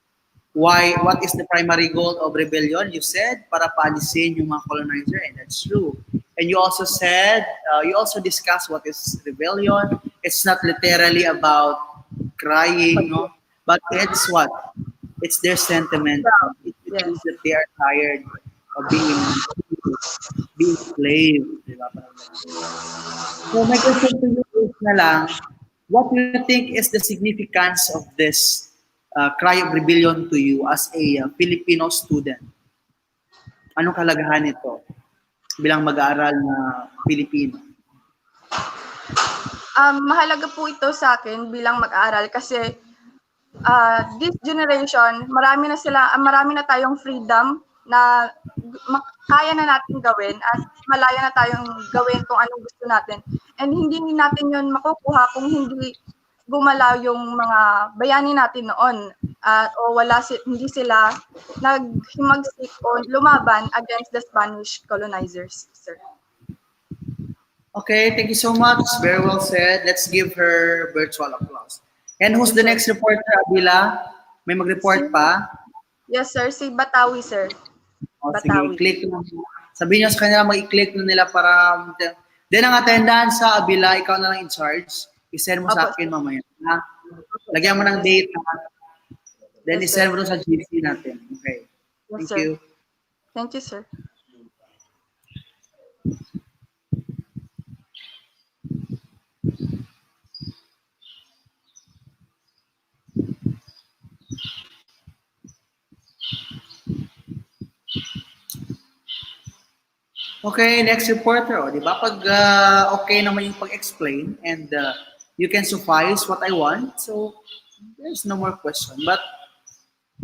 what is the primary goal of rebellion. You said para paalisin yung mga colonizer, and that's true. And you also said, you also discussed what is rebellion. It's not literally about crying, no? But it's what? It's their sentiment. It Yes. means that they are tired of being slave. Di ba? Parang ganun. So my question to you is na lang, what do you think is the significance of this cry of rebellion to you as a Filipino student? Anong kalagahan nito bilang mag-aaral na Pilipino? Mahalaga po ito sa akin bilang mag-aaral kasi this generation, marami na tayong freedom na kaya na natin gawin at malaya na tayong gawin kung anong gusto natin. And hindi natin yun makukuha kung hindi gumalaw yung mga bayani natin noon o hindi sila naghimagsik o lumaban against the Spanish colonizers, sir. Okay, thank you so much. Very well said. Let's give her virtual applause. And who's the next reporter, Abila? May mag-report pa? Yes, sir. Si Batawi, sir. O, sige, Batawi. i-click na. Sabihin nyo sa kanila, mag-i-click na nila para... Then ang attendance sa Abila, ikaw na lang in charge. I-send mo sa Opo, akin mamaya. Ha? Lagyan mo ng date. Ha? Then Yes, i-send sir. mo sa GC natin. Okay. Yes, Thank sir. you. Thank you, sir. Okay, next reporter. O, di ba? Pag okay naman yung pag-explain and you can suffice what I want, so there's no more question. But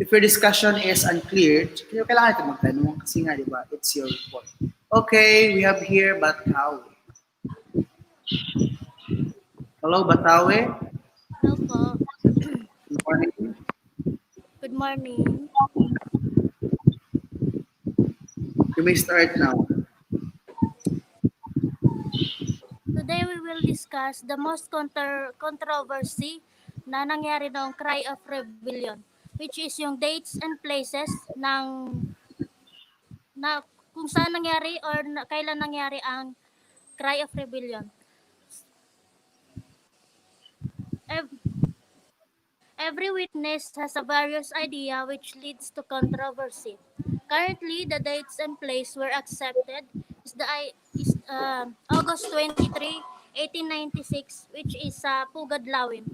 if your discussion is unclear, kailangan ito magtanong kasi nga, di ba? It's your report. Okay, we have here Batawe. Hello, Batawe. Hello po. Good morning. Good morning. You may start now. Today we will discuss the most controversy na nangyari noong Cry of Rebellion, which is yung dates and places na kung saan nangyari or kailan nangyari ang Cry of Rebellion. Ev- Every witness has a various idea which leads to controversy. Currently, the dates and place were accepted is August 23, 1896, which is sa Pugadlawin.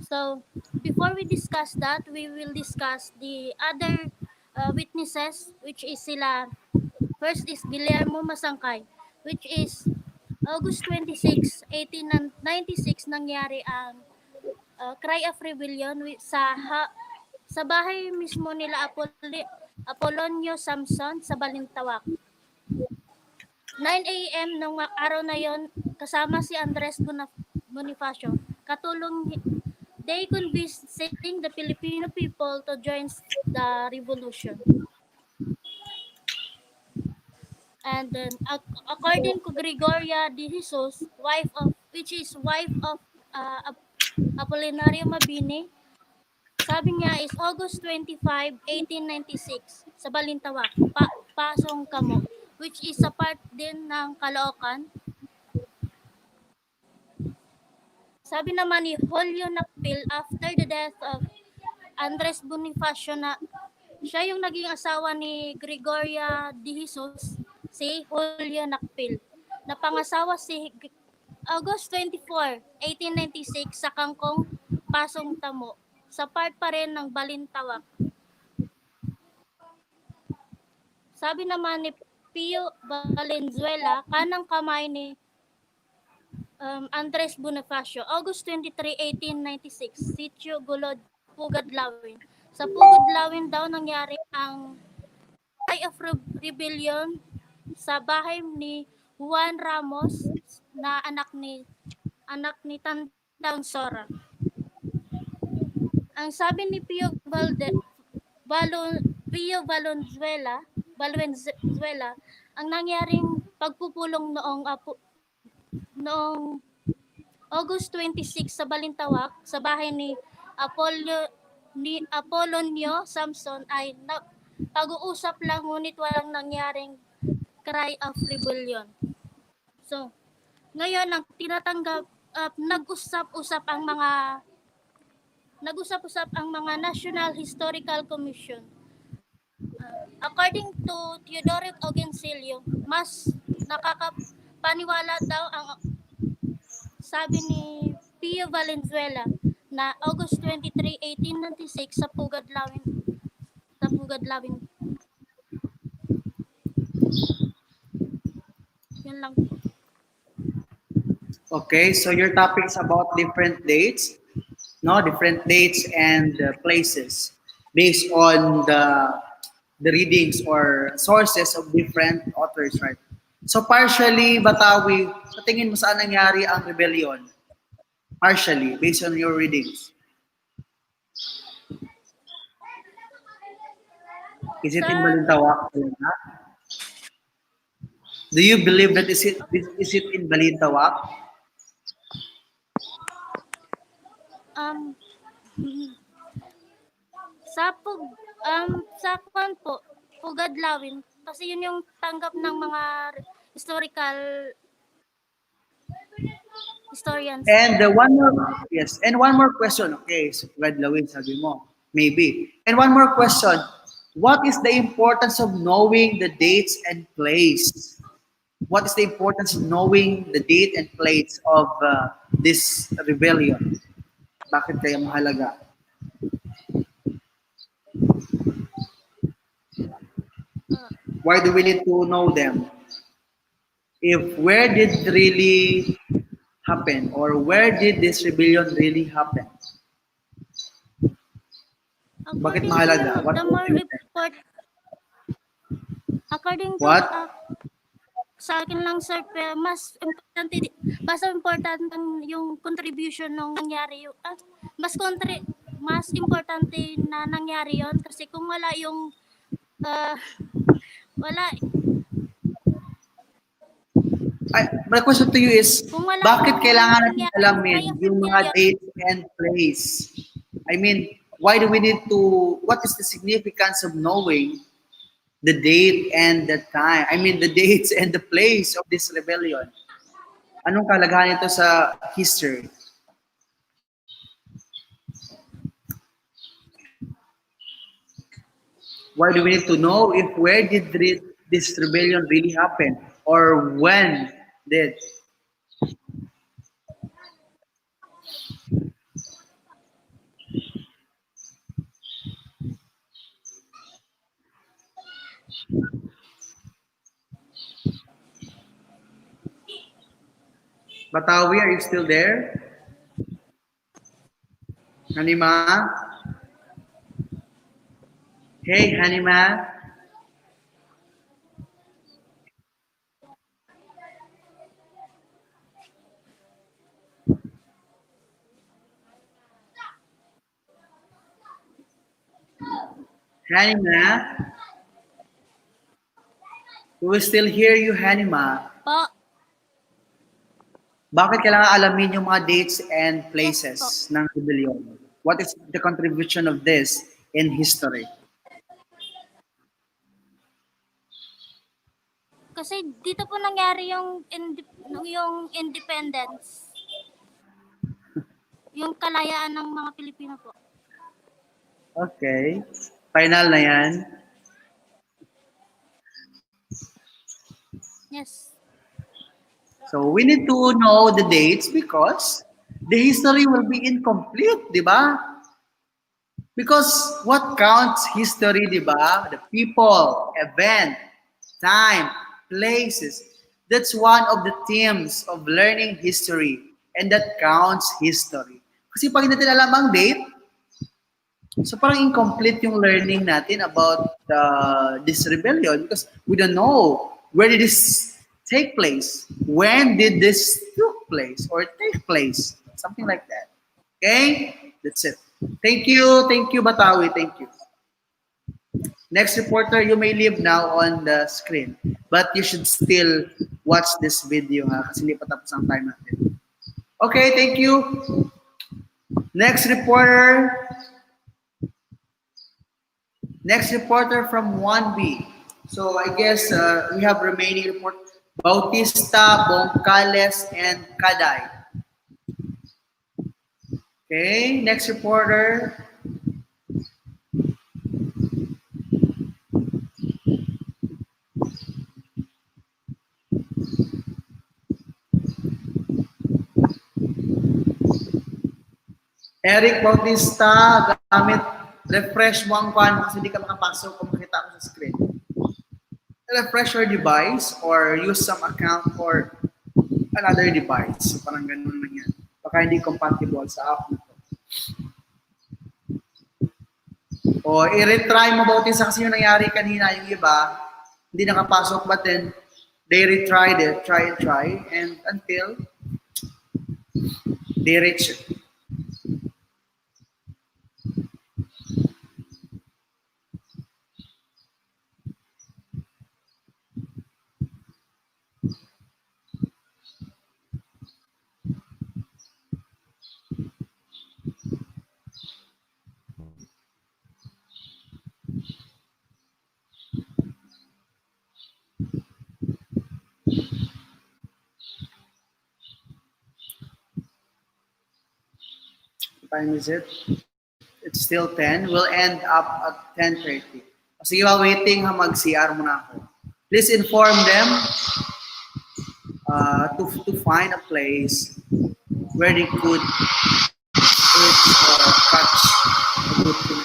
So, before we discuss that, we will discuss the other witnesses, which is sila. First is Guillermo Masangkay, which is August 26, 1896 nangyari ang Cry of Rebellion sa bahay mismo nila Apolonio Samson sa Balintawak. 9 a.m. nung araw na yon, kasama si Andres Bonifacio, they convincing the Filipino people to join the revolution. And then, according to Gregoria de Jesus, wife of Apolinario Mabini, sabi niya is August 25, 1896 sa Balintawak, Pasong Kamo, which is a part din ng Caloocan. Sabi naman ni Julio Nakpil, after the death of Andres Bonifacio na siya yung naging asawa ni Gregoria de Jesus, si Julio Nakpil. Napangasawa si August 24, 1896 sa Kangkong, Pasong Tamo, sa part pa rin ng Balintawak. Sabi naman ni Pio Valenzuela, kanang kamay ni Andres Bonifacio, August 23, 1896, Sitio Gulod, Pugadlawin. Sa Pugadlawin daw nangyari ang Cry of Rebellion sa bahay ni Juan Ramos na anak ni Tandang Sora. Ang sabi ni Valenzuela, ang nangyaring pagpupulong noong August 26 sa Balintawak sa bahay ni Apolonio Samson ay pag-uusap lang ngunit walang nangyaring cry of rebellion. So, ngayon ang tinatanggap nag-usap-usap ang mga National Historical Commission. According to Teodoro Ogensilio, mas nakakapaniwala daw ang sabi ni Pio Valenzuela na August 23, 1896 sa Pugadlawin. Yun lang po. Okay, so your topic is about different dates, no? Different dates and places based on the readings or sources of different authors, right? So partially, Batawi, sa tingin mo saan nangyari ang rebellion? Partially, based on your readings. Is it in Balintawak? Do you believe that is it in Balintawak? Sa kwan po, Pugadlawin, kasi yun yung tanggap ng mga historical historians. And one more question. Okay, so Pugadlawin, sabi mo. Maybe. And one more question. What is the importance of knowing the dates and place? What is the importance of knowing the date and place of this rebellion? Bakit kaya mahalaga? Why do we need to know them? If where did really happen or where did this rebellion really happen? Bakit mahalaga? What According to What? Sa akin lang sir, mas importante yung contribution ng nangyari mas importante na nangyari yon kasi kung wala yung My question to you is, bakit kailangan natin alamin yung mga rebellion. dates and place? I mean, why do we need to, what is the significance of knowing the date and the time? I mean, the dates and the place of this rebellion. Anong kalagahan ito sa history? Why do we need to know if where did this rebellion really happen or when did? Batawi, are you still there? Hanima? Hey, Hanima? Hanima? We will still hear you, Hanima. Po, Bakit kailangan alamin yung mga dates and places Yes, ng rebellion? What is the contribution of this in history? kasi dito po nangyari yung independence. Yung kalayaan ng mga Pilipino po. Okay. Final na yan. Yes. So we need to know the dates because the history will be incomplete, di ba? Because what counts history, di ba? The people, event, time, places. That's one of the themes of learning history. And that counts history. Kasi pag hindi natin alam ang date, so parang incomplete yung learning natin about this rebellion because we don't know where did this take place, when did this took place or take place, something like that. Okay, that's it. Thank you, Batawi, thank you. Next reporter, you may leave now on the screen. But you should still watch this video ha, kasi hindi pa tapos ang time natin. Okay, thank you. Next reporter. Next reporter from 1B. So I guess we have remaining report. Bautista, Boncales, and Kaday. Okay, next reporter. Eric Bautista, gamit refresh mo ang kwan kasi hindi ka makapasok kung makita ko sa screen. Refresh your device or use some account or another device. So parang ganun lang yan. Baka hindi compatible sa app nito. O i-retry mo Bautista kasi yung nangyari kanina, yung iba, hindi nakapasok but then they retried it, try and until they reach it. What time is it? It's still 10. We'll end up at 10:30. Sige, while waiting, mag-CR muna ako. Please inform them to find a place where they could catch a good connection.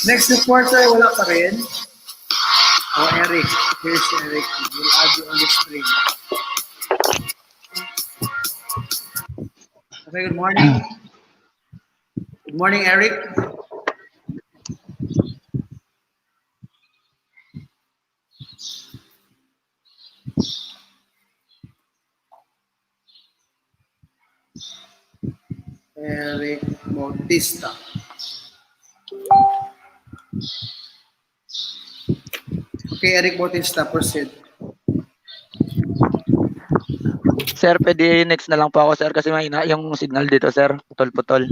Next reporter, wala pa rin. Oh, Eric. Here's Eric. We'll add you on the screen. Okay, good morning. Good morning, Eric. Eric Bautista. Okay, Eric Bautista, proceed. Sir, pwede next na lang po ako, sir, kasi mahina yung signal dito, sir. Putol-putol.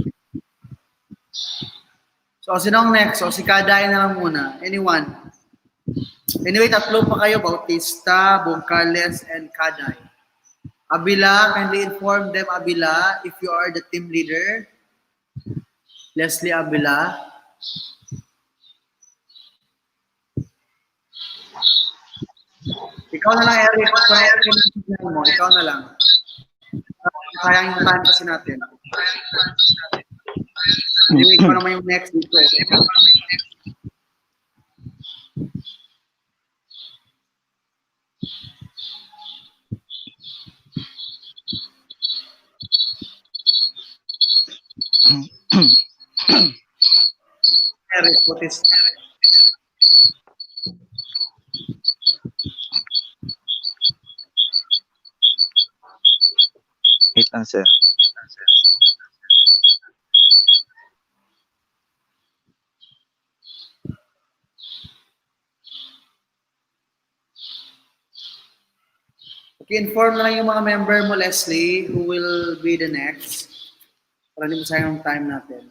So, sinong next? So, si Kaday na lang muna. Anyone? Anyway, tatlo pa kayo, Bautista, Bongcales, and Kaday. Abila, kindly inform them, Abila, if you are the team leader. Leslie Abila. Ikaw na lang, Eric. Ikaw na lang. Sayang yung time kasi natin. Anyway, ikaw naman yung next dito. Eric Bautista. Wait lang, sir. Okay, inform na lang yung mga member mo, Leslie, who will be the next. Para hindi masayang yung time natin.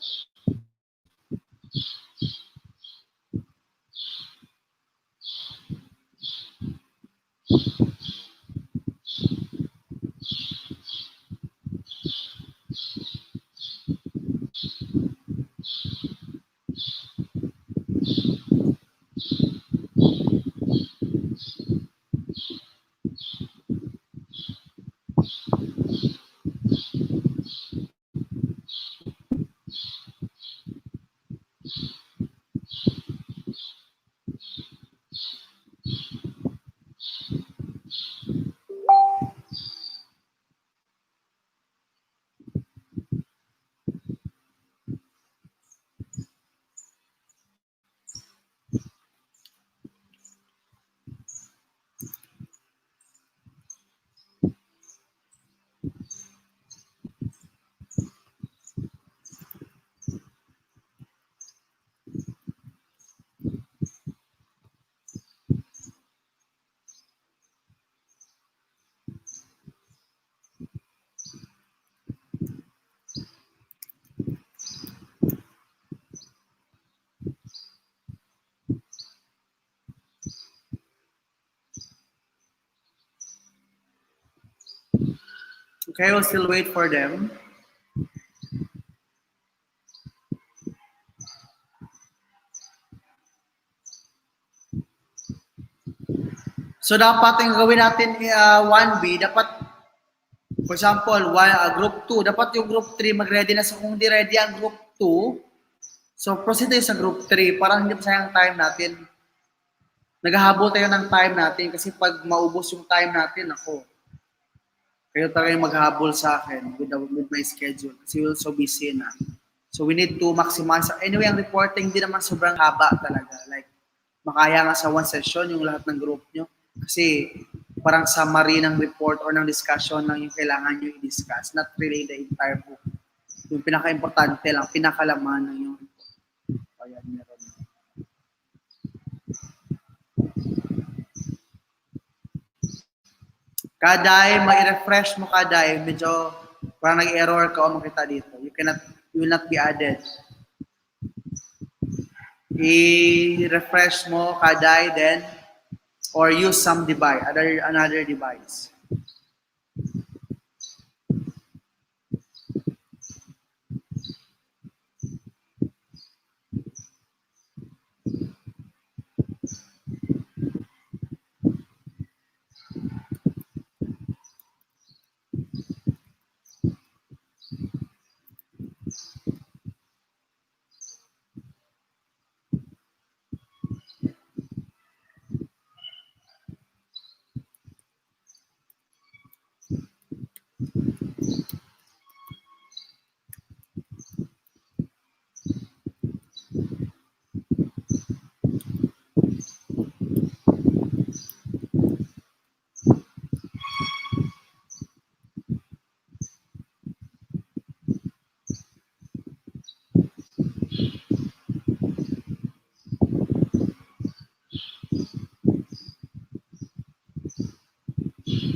Okay, we'll still wait for them. So dapat yung gawin natin 1B, dapat for example, group 2, dapat yung group 3 mag-ready na. So kung di ready ang group 2, so proceed tayo sa group 3 para hindi masayang time natin. Naghahabol tayo ng time natin kasi pag maubos yung time natin, ako, kayo talaga yung maghahabol sa akin with my schedule kasi we're so busy na. So we need to maximize. Anyway, ang reporting di naman sobrang haba talaga. Like, makaya nga sa one session yung lahat ng group nyo. Kasi parang summary ng report or ng discussion lang yung kailangan nyo i-discuss. Not really the entire book. Yung pinaka-importante lang, pinakalaman ng yung report. Ayan, meron. Kaday, mai-refresh mo Kaday. Medyo parang nag-error ka o makita dito. You will not be added. I-refresh mo Kaday then or use some device, another device.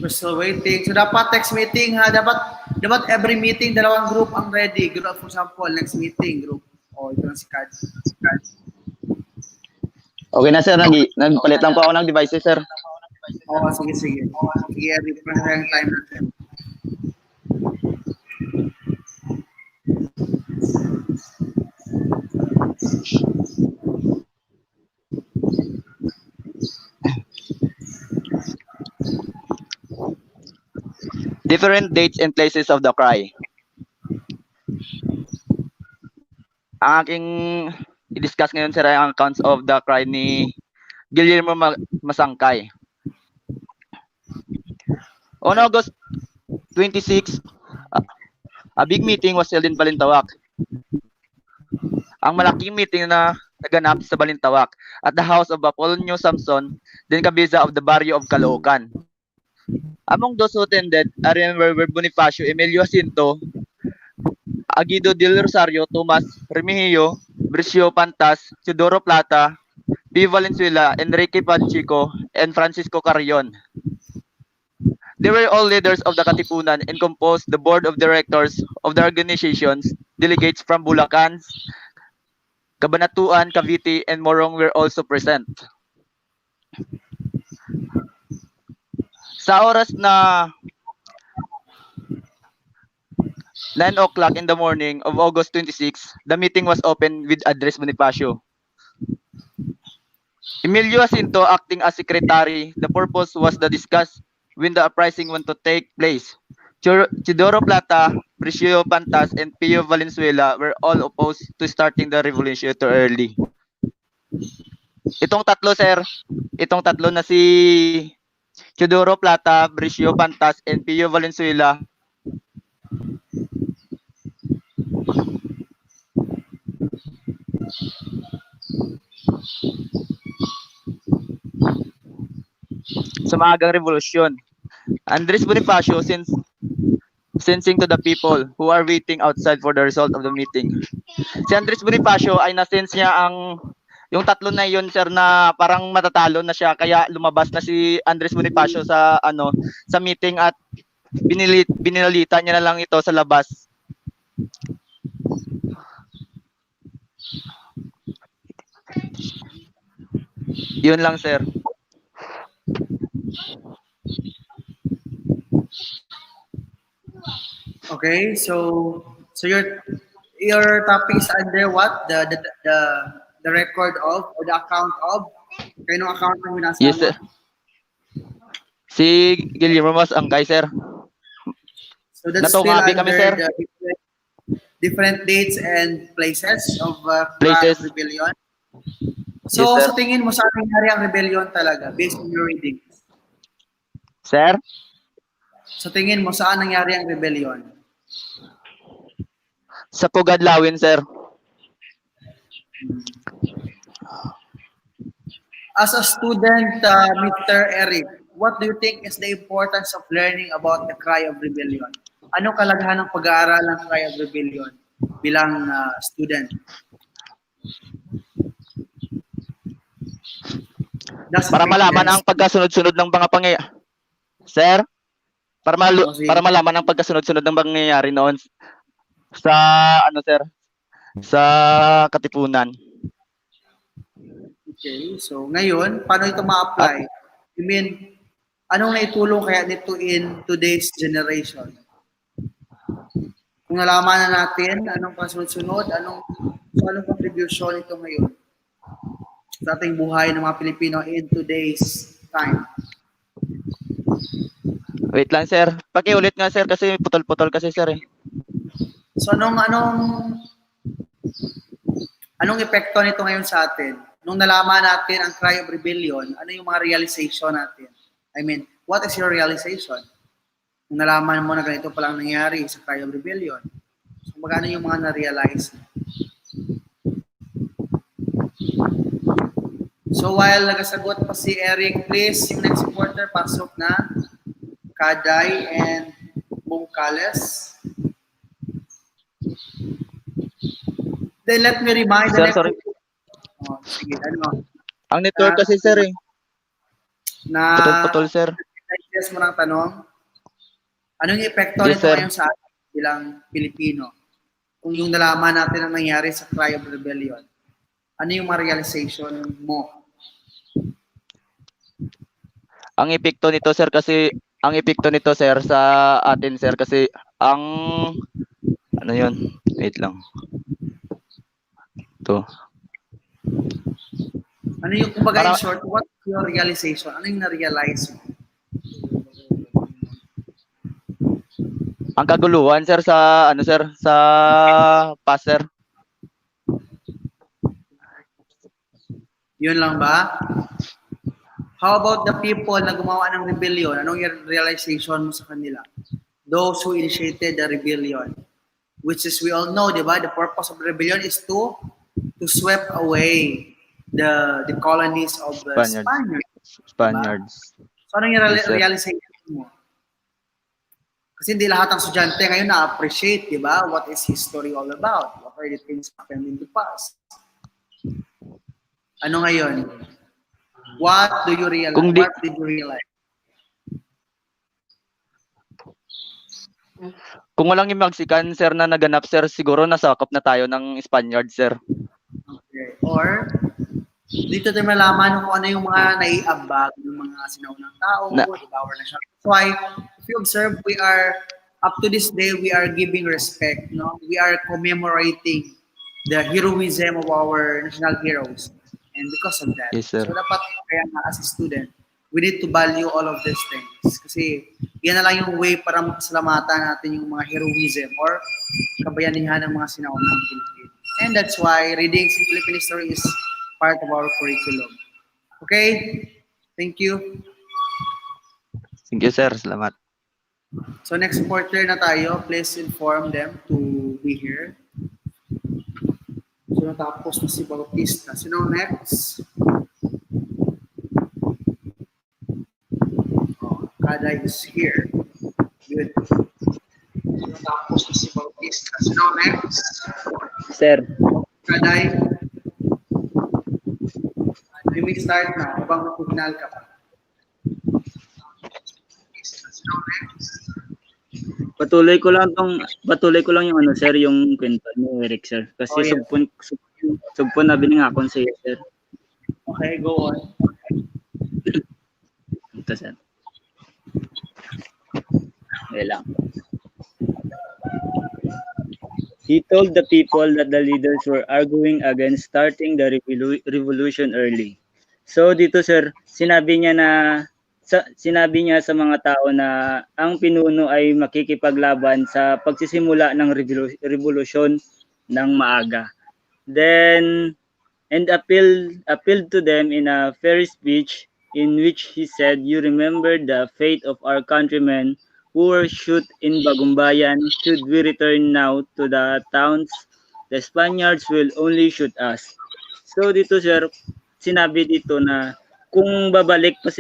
we're still waiting. So dapat text meeting ha, dapat every meeting dalawang group ang ready. Group for example, next meeting group. Oh, ito na si Kad. Okay na, sir. Nagpalit lang po ako ng devices, sir. Oh, sige. Sige, refresh na yung time natin. Different dates and places of the cry. Ang aking i-discuss ngayon, sir, ay ang accounts of the cry ni Guillermo Masangkay. On August 26, a big meeting was held in Balintawak. Ang malaking meeting na naganap sa Balintawak at the house of Apolonio Samson, then kabisa of the barrio of Caloocan. Among those who attended, were Bonifacio, Emilio Jacinto, Aguido del Rosario, Tomas Remigio, Bricio Pantas, Teodoro Plata, P. Valenzuela, Enrique Pachico, and Francisco Carrion. They were all leaders of the Katipunan and composed the board of directors of the organizations. Delegates from Bulacan, Cabanatuan, Cavite, and Morong were also present. Sa oras na 9 o'clock in the morning of August 26, the meeting was opened with Address Bonifacio. Emilio Jacinto acting as secretary. The purpose was to discuss when the uprising went to take place. Teodoro Plata, Bricio Pantas, and Pio Valenzuela were all opposed to starting the revolution too early. Itong tatlo na si Teodoro Plata, Bricio Pantas, and Pio Valenzuela sa maagang revolusyon. Andres Bonifacio sensing to the people who are waiting outside for the result of the meeting. Si Andres Bonifacio ay nasense niya yung tatlo na yun, sir, na parang matatalo na siya, kaya lumabas na si Andres Bonifacio sa sa meeting at binilita niya na lang ito sa labas. Yun lang, sir. Okay, so your topic is under what? The record of or the account of? Kayo account ng binasa Yes, sir. Si Guillermo Masangkay, sir. So that's Natungabi still kami, under sir. the different dates and places of Places. rebellion. So Yes, sir. sa tingin mo saan nangyari ang rebellion talaga based on your reading? Sir? Sa tingin mo saan nangyari ang rebellion? Sa Pugadlawin, sir. As a student, Mr. Eric, what do you think is the importance of learning about the cry of rebellion? Anong kalagahan ng pag-aaral ng cry of rebellion bilang student? Para malaman ang pagkasunod-sunod ng mga pangyayari. Sir? Para malaman ang pagkasunod-sunod ng pangyayari noon sa sir? Sa Katipunan. Okay, so ngayon, paano ito ma-apply? I mean, anong naitulong kaya nito in today's generation? Kung nalaman na natin, anong kasunod-sunod, anong contribution ito ngayon sa ating buhay ng mga Pilipino in today's time? Wait lang, sir. Pakiulit nga, sir, kasi putol-putol kasi, sir. So anong epekto nito ngayon sa atin? Nung nalaman natin ang cry of rebellion, ano yung mga realization natin? I mean, what is your realization? Nung nalaman mo na ganito palang nangyari sa cry of rebellion, so magkano yung mga na-realize? So while nagasagot pa si Eric, please, yung next supporter, pasok na. Kaday and Bungkales. Then let me remind Sir, sorry. Oh, sige, ano? Ang network kasi, sir, Na Putol-putol, sir. digest mo ng tanong? Anong epekto Yes, nito sir. ngayon sa atin bilang Pilipino? Kung yung nalaman natin ang nangyari sa Cry of Rebellion, ano yung mga realization mo? Ang epekto nito, sir, sa atin, sir, kasi ang ano yun? Wait lang. To. Ano yung, kumbaga in Para short, what's your realization? Ano yung na-realize mo? ang kaguluhan, sir, sa ano, sir, sa past, sir. Yun lang ba? How about the people na gumawa ng rebellion? Anong yung realization mo sa kanila? Those who initiated the rebellion. Which is, we all know, di ba? The purpose of rebellion is to sweep away the colonies of the Spaniards. Spaniards. So, anong yung Yes, sir. realization mo? Kasi hindi lahat ng estudyante ngayon na-appreciate, di ba? What is history all about? What are the things happened in the past? Ano ngayon? What do you realize? Kung di- What did you realize? Kung walang yung Mexican, sir, na naganap, sir, siguro nasakop na tayo ng Spaniard, sir. Okay. Or, dito tayo malaman kung ano yung mga naiabag ng mga sinaunang tao, devour na siya. That's why, if you observe, we are, up to this day, we are giving respect, no? We are commemorating the heroism of our national heroes. And because of that, Yes, sir. so dapat kaya nga as a student, we need to value all of these things. Kasi yan na lang yung way para mapasalamatan natin yung mga heroism or kabayanihan ng mga sinaunang Pilipino. And that's why reading in Philippine history is part of our curriculum. Okay? Thank you. Thank you, sir. Salamat. So next reporter na tayo, please inform them to be here. So natapos na si Bautista. Sino next? Oh, Kaday is here. Good. So natapos na si Bautista. Sino next? Sir, Kaday. You may start na. Habang mag-signal ka pa. Sino next? patuloy ko lang yung ano sir, yung kwento ni Eric sir. Kasi Oh, yeah. sugpon na bining akon sa iyo sir. Okay, go on. Ito sir. Okay lang. He told the people that the leaders were arguing against starting the revolution early. So dito sir, sinabi niya sa mga tao na ang pinuno ay makikipaglaban sa pagsisimula ng revolusyon ng maaga. Then and appealed to them in a fairy speech in which he said, "You remember the fate of our countrymen who were shot in Bagumbayan. Should we return now to the towns, the Spaniards will only shoot us." So dito sir, sinabi dito na kung babalik pa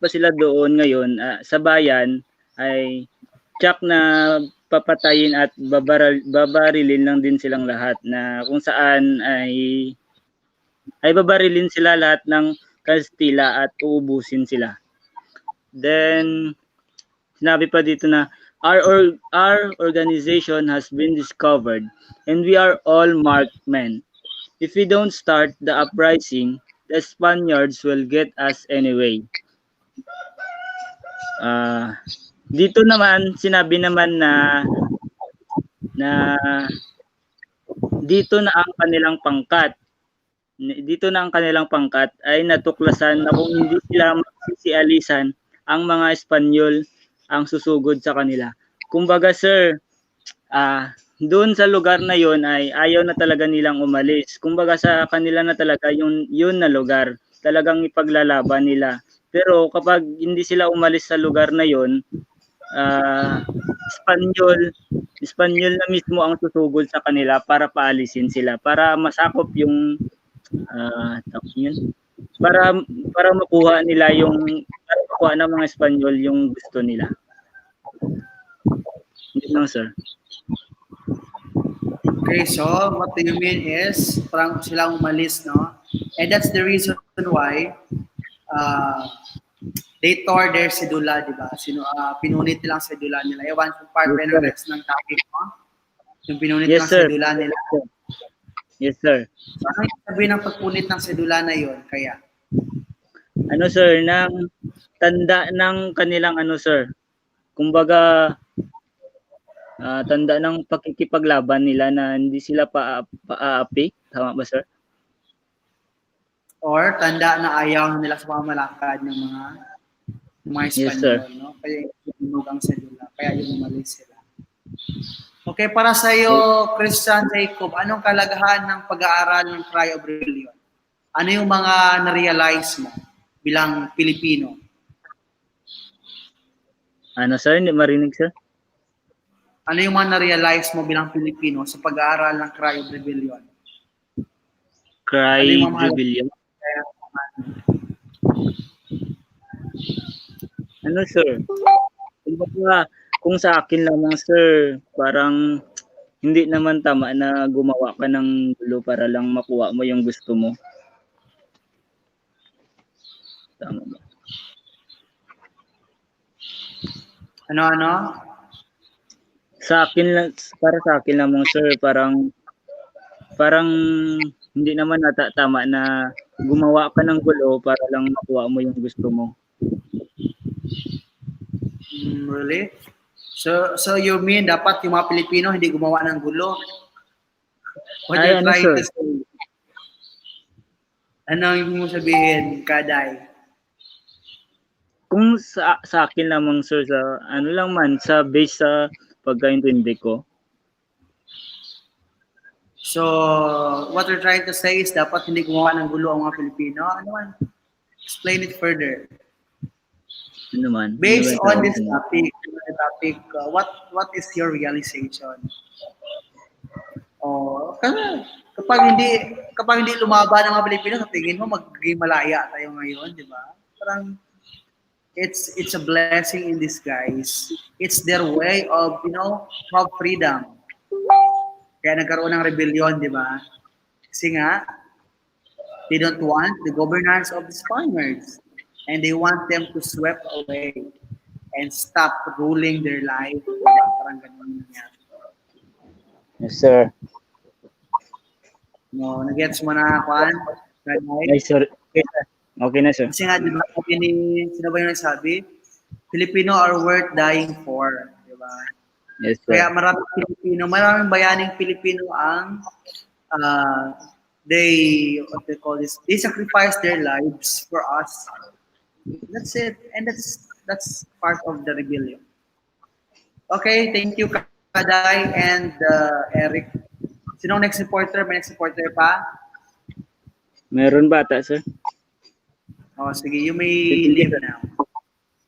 sila doon ngayon sa bayan ay tsak na papatayin at babarilin lang din silang lahat, na kung saan ay babarilin sila lahat ng Kastila at uubusin sila. Then sinabi pa dito na our organization has been discovered and we are all marked men. If we don't start the uprising, the Spaniards will get us anyway. Dito naman, sinabi naman na dito na ang kanilang pangkat. Dito na ang kanilang pangkat ay natuklasan na kung hindi sila magsisialisan, ang mga Espanyol ang susugod sa kanila. Kumbaga sir, doon sa lugar na yon ay ayaw na talaga nilang umalis. Kumbaga sa kanila na talaga yun na lugar, talagang ipaglalaban nila. Pero kapag hindi sila umalis sa lugar na yon, Espanyol na mismo ang susugod sa kanila para paalisin sila, para masakop yung para makuha ng mga Espanyol yung gusto nila. Yun lang sir. Okay, so what do you mean is parang silang umalis, no? And that's the reason why They tore their sedula, di ba? Pinunit nilang sedula nila. Ewan kung part Yes, ba ng sir. next ng topic mo. Yung pinunit Yes, nilang sir. sedula nila. Yes, sir. So, ano yung sabihin ng pagpunit ng sedula na yon? Kaya, Ano, sir, ng tanda ng kanilang ano, sir. Kumbaga, tanda ng pakikipaglaban nila na hindi sila paaapi. Tama ba, sir? or tanda na ayaw nila sa pamamalakad ng mga Yes, sir. Espanyol, no? Kaya yung ang sedula. Kaya yung umalis sila. Okay, para sa iyo, Christian Jacob, anong kalagahan ng pag-aaral ng Cry of Rebellion? Ano yung mga na-realize mo bilang Pilipino? Ano, sir? Hindi marinig, sir? Ano yung mga na-realize mo bilang Pilipino sa pag-aaral ng Cry of Rebellion? Cry Ano yung mga mahalaga? Rebellion. Ano, sir? Kumbaga, kung sa akin lamang, sir, parang hindi naman tama na gumawa ka ng gulo para lang makuha mo yung gusto mo. Tama ba? Ano? Sa akin lang, para sa akin lamang, sir, parang hindi naman tama na gumawa ka ng gulo para lang makuha mo yung gusto mo. Really? So you mean dapat yung mga Pilipino hindi gumawa ng gulo? What Ay, you're ano, trying sir? to say? Ano yung mo sabihin, Kaday? Kung sa akin lamang, sir, sa ano lang man, sa base sa pagkaintindi ko. So, what you're trying to say is dapat hindi gumawa ng gulo ang mga Pilipino? Ano man? Explain it further. Ano man? Based ano ba on this yung topic, what is your realization? Oh, kapag hindi lumaban ang mga Pilipino, sa tingin mo magiging malaya tayo ngayon, di ba? Parang it's a blessing in disguise. It's their way of, have freedom. Kaya nagkaroon ng rebellion, di ba? Kasi nga, they don't want the governance of the Spaniards. And they want them to sweep away and stop ruling their life. Parang ganun yan. Yes, sir. No, nagets mo na, Juan? Yes, sir. Okay, sir. Okay na, sir. Kasi nga, di ba, sino ba yung nagsabi? Filipino are worth dying for. Di ba? Yes, sir. Kaya maraming bayaning Pilipino ang they sacrifice their lives for us. That's it. And that's part of the rebellion. Okay, thank you, Kaday and Eric. Sino next reporter? May next reporter pa? Meron bata, sir? Oh, sige, you may leave now.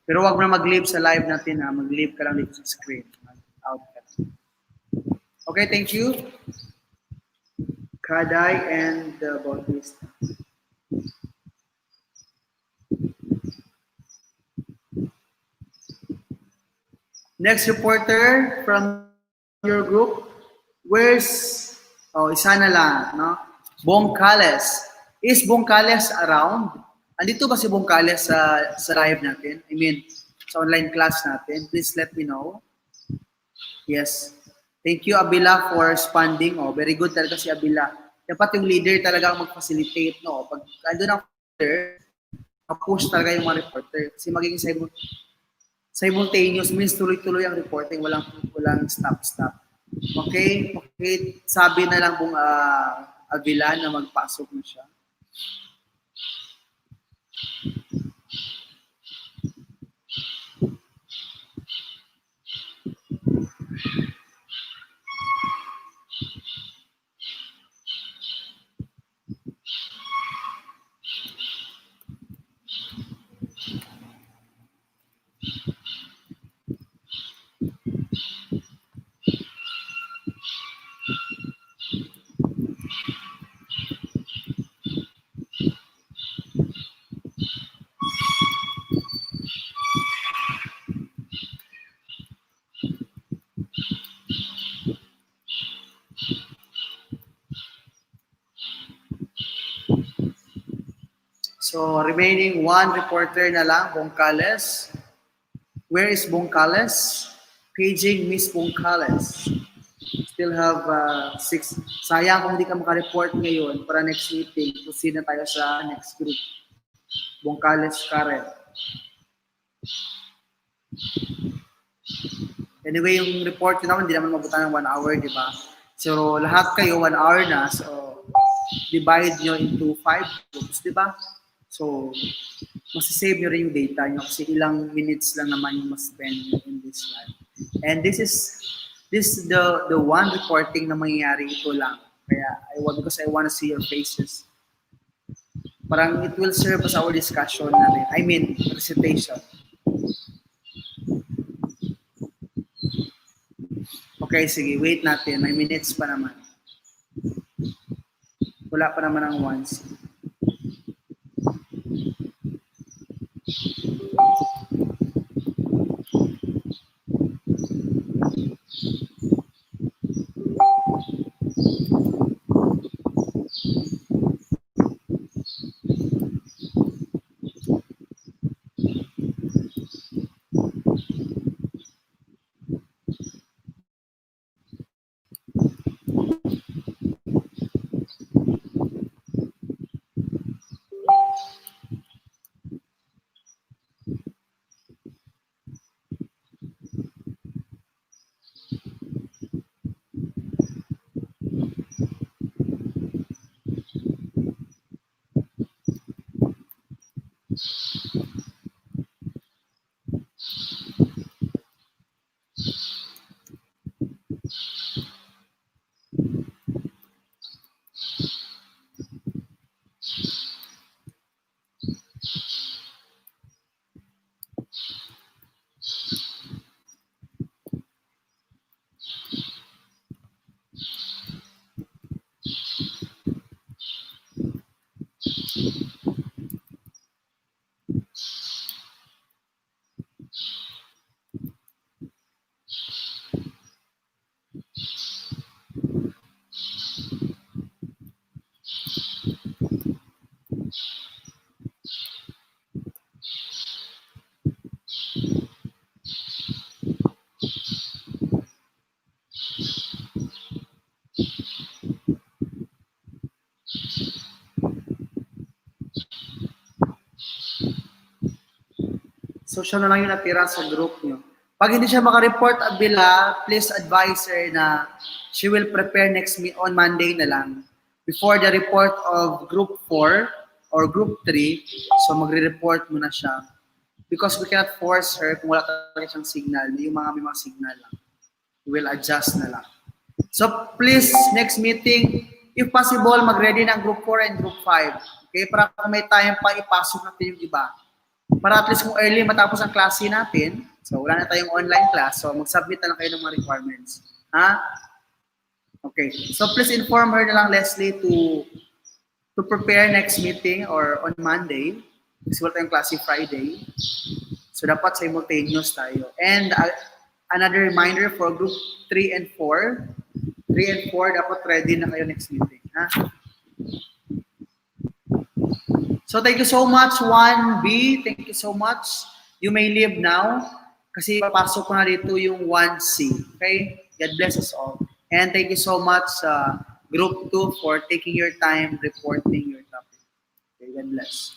Pero wag mo na mag-leave sa live natin, ha. Mag-leave ka lang dito sa screen. Out ka. Okay, thank you. Kaday and Bautista. Next reporter from your group. Isa na lang, no? Bongkales. Is Bongkales around? Andito ba si Bongkales sa live natin? I mean, sa online class natin. Please let me know. Yes. Thank you, Abila, for responding. Oh, very good talaga si Abila. Dapat yung leader talaga ang mag-facilitate, no? Pag andun ang leader, push talaga yung mga reporter. Kasi magiging simultaneous means tuloy-tuloy ang reporting, walang stop. Okay? Sabi na lang pong Avila na magpasok na siya. So, remaining one reporter na lang, Bongkales. Where is Bongkales? Paging Miss Bongkales. Still have 6. Sayang kung hindi ka makareport ngayon para next meeting. Proceed na tayo sa next group. Bongkales Karen. Anyway, yung report ko naman, hindi naman mabutan ng 1 hour, di ba? So, lahat kayo, 1 hour na. So, divide nyo into 5 groups, di ba? So, masasave nyo rin yung data nyo kasi ilang minutes lang naman yung mas-spend in this live. And this is the one reporting na mangyayari ito lang. Kaya, because I want to see your faces. Parang it will serve as our discussion na rin. I mean, presentation. Okay, sige. Wait natin. May minutes pa naman. Wala pa naman ang once. So, siya na lang yung natira sa group nyo. Pag hindi siya makareport, Abila, please advise her na she will prepare on Monday na lang. Before the report of Group 4 or Group 3, so magre-report muna siya. Because we cannot force her kung wala talaga siyang signal. Yung may mga signal lang. We will adjust na lang. So, please, next meeting, if possible, mag-ready ng Group 4 and Group 5. Okay? Para kung may time pa, ipasok natin yung iba. Para at least kung early matapos ang klase natin, so wala na tayong online class, so mag-submit na lang kayo ng mga requirements. Ha? Okay. So please inform her na lang, Leslie, to prepare next meeting or on Monday. Kasi wala tayong klase Friday. So dapat simultaneous tayo. And another reminder for group 3 and 4. 3 and 4, dapat ready na kayo next meeting. Ha? So thank you so much, 1B. Thank you so much. You may leave now kasi papasok ko na dito yung 1C. Okay? God bless us all. And thank you so much, Group 2, for taking your time reporting your topic. Okay, God bless.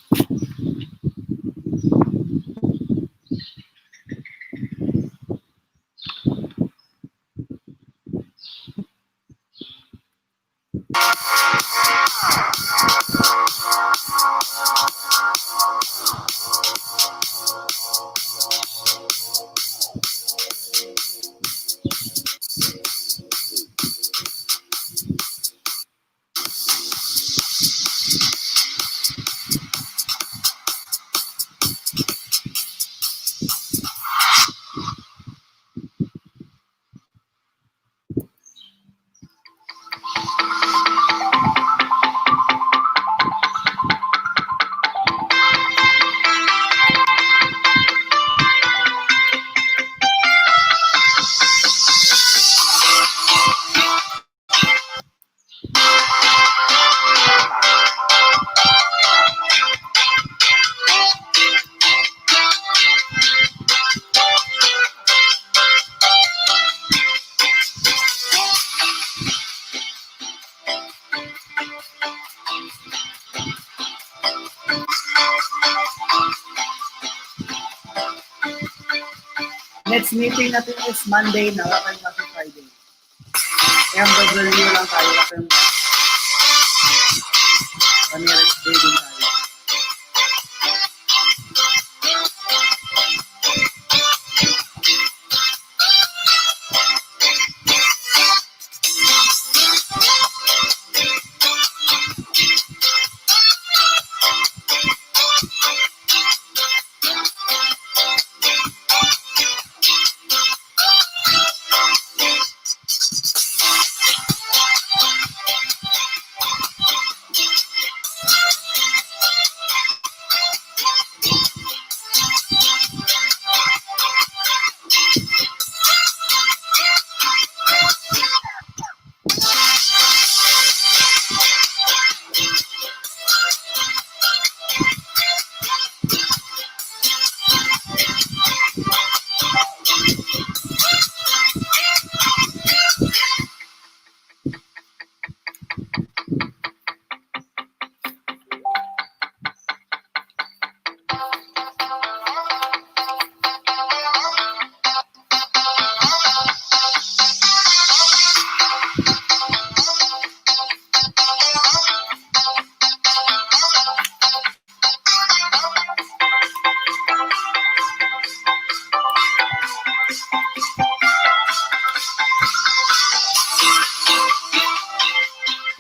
meeting natin is Monday na, wala tayong kasi Friday. Kaya ang review lang tayo kasi nearest day din tayo.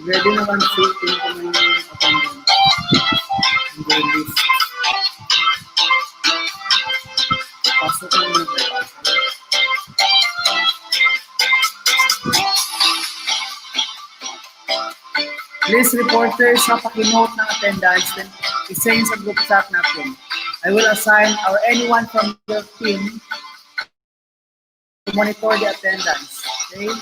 Ready naman si kung may attendance. And then this. Pasok na muna tayo. Please, reporters, pakinote ng attendance then isend sa group chat natin. I will assign or anyone from your team to monitor the attendance. Okay?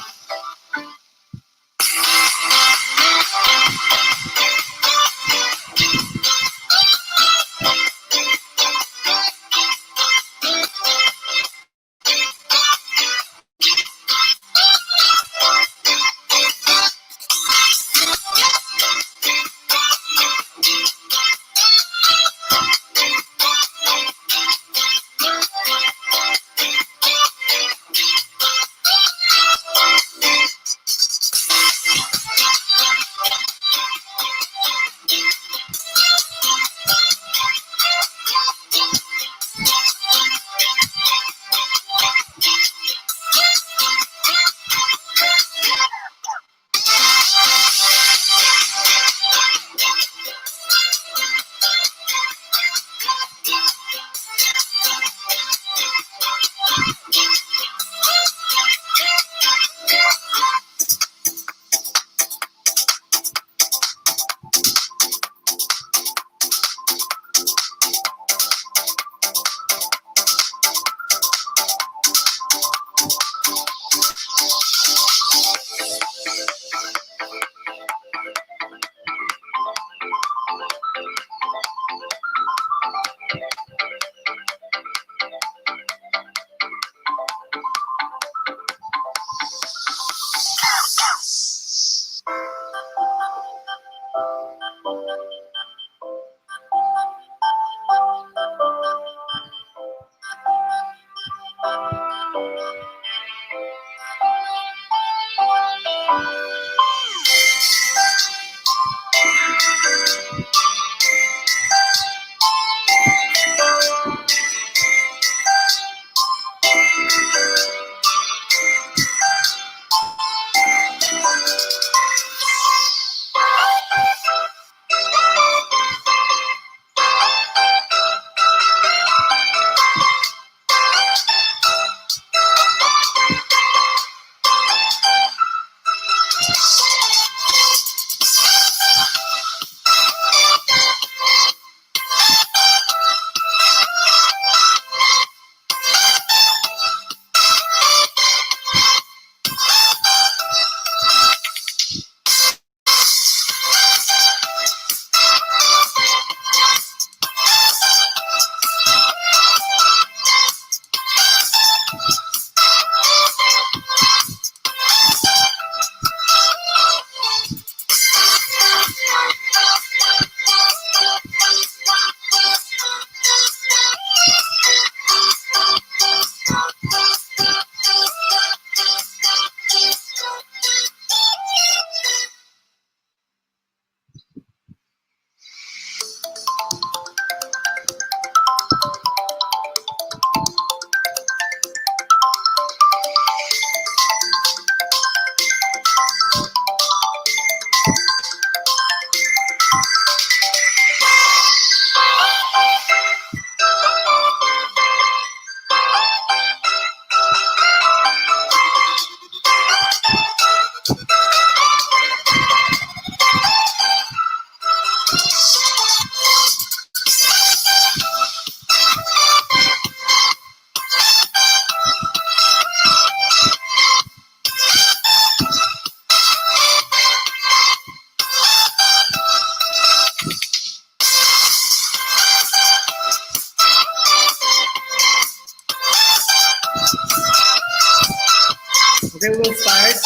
Okay, we'll start.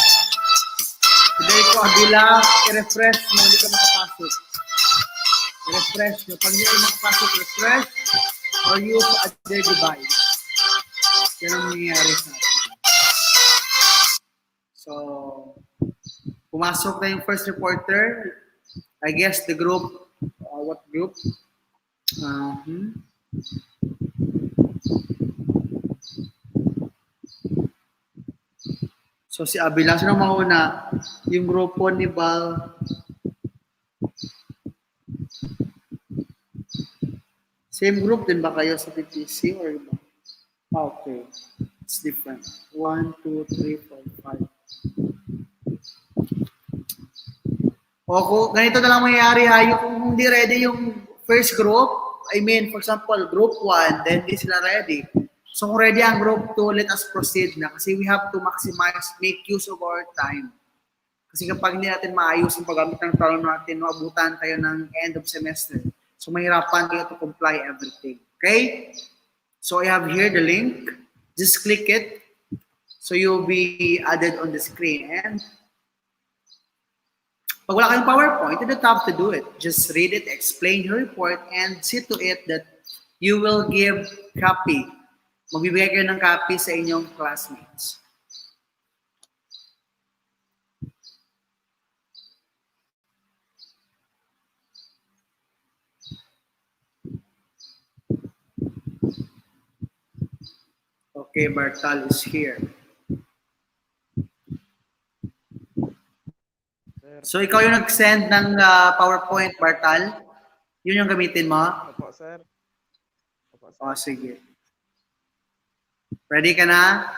Federico Avila, i-refresh mo, hindi ka makapasok. I-refresh nyo. Pag hindi ka makapasok, refresh or use other device. Yan ang nangyayari sa atin. So, pumasok na yung first reporter. I guess the group, what group? So si Abila, sino mauna? Yung grupo ni Val. Same group din ba kayo sa PTC or iba? Okay. It's different. 1, 2, 3, 4, 5. O kung ganito na lang mangyayari ha, yung kung hindi ready yung first group, I mean, for example, group 1, then di sila ready. So kung ready ang group 2, let us proceed na kasi we have to maximize, make use of our time. Kasi kapag hindi natin maayos ang paggamit ng talon natin, maabutan tayo ng end of semester. So mahirapan kayo to comply everything. Okay? So I have here the link. Just click it. So you'll be added on the screen. And pag wala kayong PowerPoint, you don't have to do it. Just read it, explain your report, and see to it that you will give copy. Magbibigay kayo ng copy sa inyong classmates. Okay, Bartal is here. So ikaw yung nag-send ng PowerPoint, Bartal? Yun yung gamitin mo? Opo, sir. Opo, sir. O, sige. Ready ka na?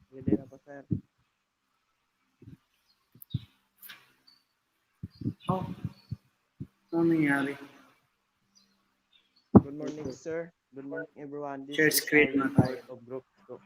Ready na po, sir. Oh. Ano nangyari? Good morning, sir. Good morning, everyone. This Share is screen our na tayo. report of Group 2.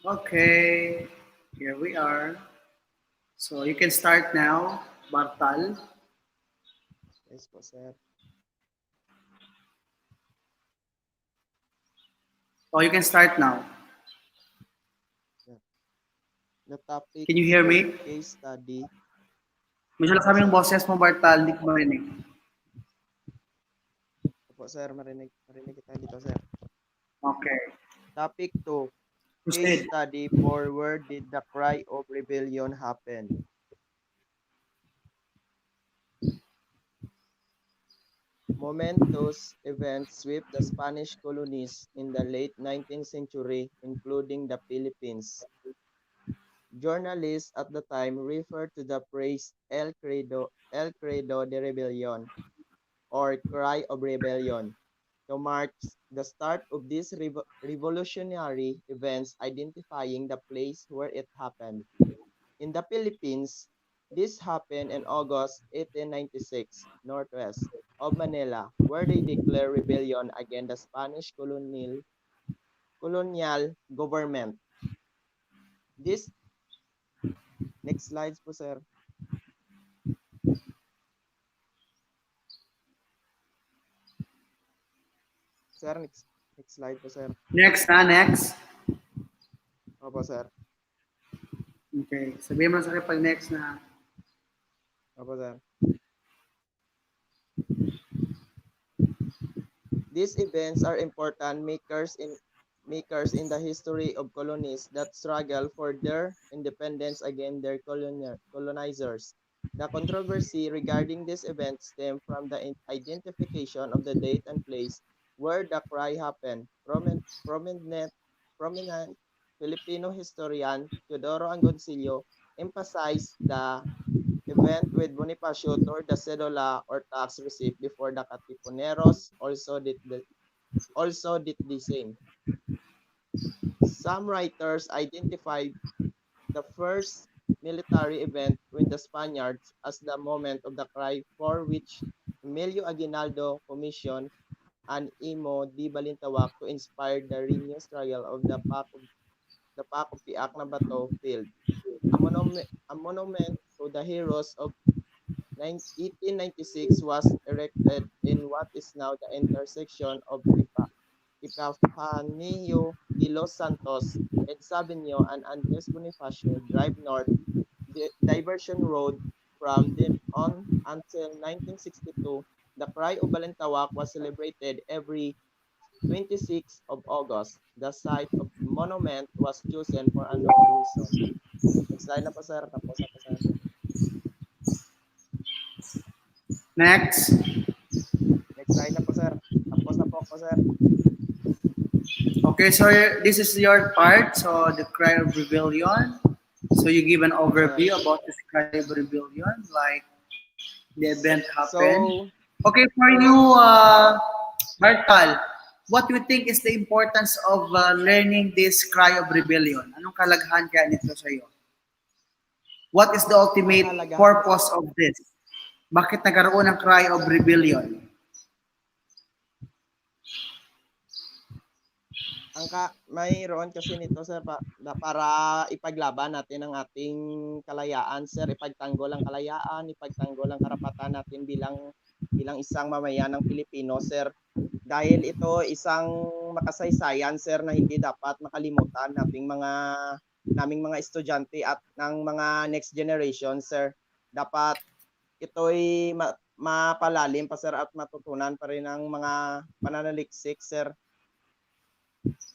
Okay. Here we are. So you can start now, Bartal. Yes po, sir. Oh, you can start now. The topic Can you hear me? case study. Medyo lang kami ng boses mo, Bartal. Hindi ko marinig. Opo, sir. Marinig kita dito, sir. Okay. Topic 2. Case Proceed. study for where did the cry of rebellion happen? Momentous events swept the Spanish colonies in the late 19th century, including the Philippines. Journalists at the time referred to the phrase El Credo de Rebellion, or Cry of Rebellion, to mark the start of these revolutionary events, identifying the place where it happened. In the Philippines, this happened in August 1896, northwest of Manila, where they declared rebellion against the Spanish colonial government. This next slides po, sir. Sir, next slide po, sir. Next na, next. Opo, sir. Okay. Sabihin mo sa akin pag next na. Opo, sir. These events are important makers in the history of colonies that struggle for their independence against their colonizers. The controversy regarding these events stem from the identification of the date and place where the cry happened. Prominent Filipino historian Teodoro Angoncillo emphasized the event with Bonifacio toward the cedula or tax receipt before the Katipuneros also did the same. Some writers identified the first military event with the Spaniards as the moment of the cry, for which Emilio Aguinaldo commissioned an Imo di Balintawak to inspire the renewed struggle of the Paco Piak na Bato field. A monument to the heroes of 1896 was erected in what is now the intersection of Epifanio de los Santos, Ed Sabenio, and Andres Bonifacio Drive North. The diversion road from then on until 1962. The Cry of Balintawak was celebrated every 26th of August. The site of monument was chosen for a known reason. Next slide na po, sir. Tapos na po, sir. Next. Next slide na po, sir. Tapos na po, sir. Okay, so this is your part. So the cry of rebellion. So you give an overview about this cry of rebellion, like the event happened. Okay, for you, Bartal, what do you think is the importance of learning this cry of rebellion? Anong kalaghan kaya nito sa iyo? What is the ultimate purpose of this? Bakit nagkaroon ng cry of rebellion? Mayroon kasi nito, sir, para ipaglaban natin ang ating kalayaan, sir, ipagtanggol ang kalayaan, ipagtanggol ang karapatan natin bilang isang mamayan ng Pilipino, sir. Dahil ito isang makasaysayan, sir, na hindi dapat makalimutan naming mga estudyante at ng mga next generation, sir. Dapat ito'y mapalalim pa, sir, at matutunan pa rin ng mga pananaliksik, sir.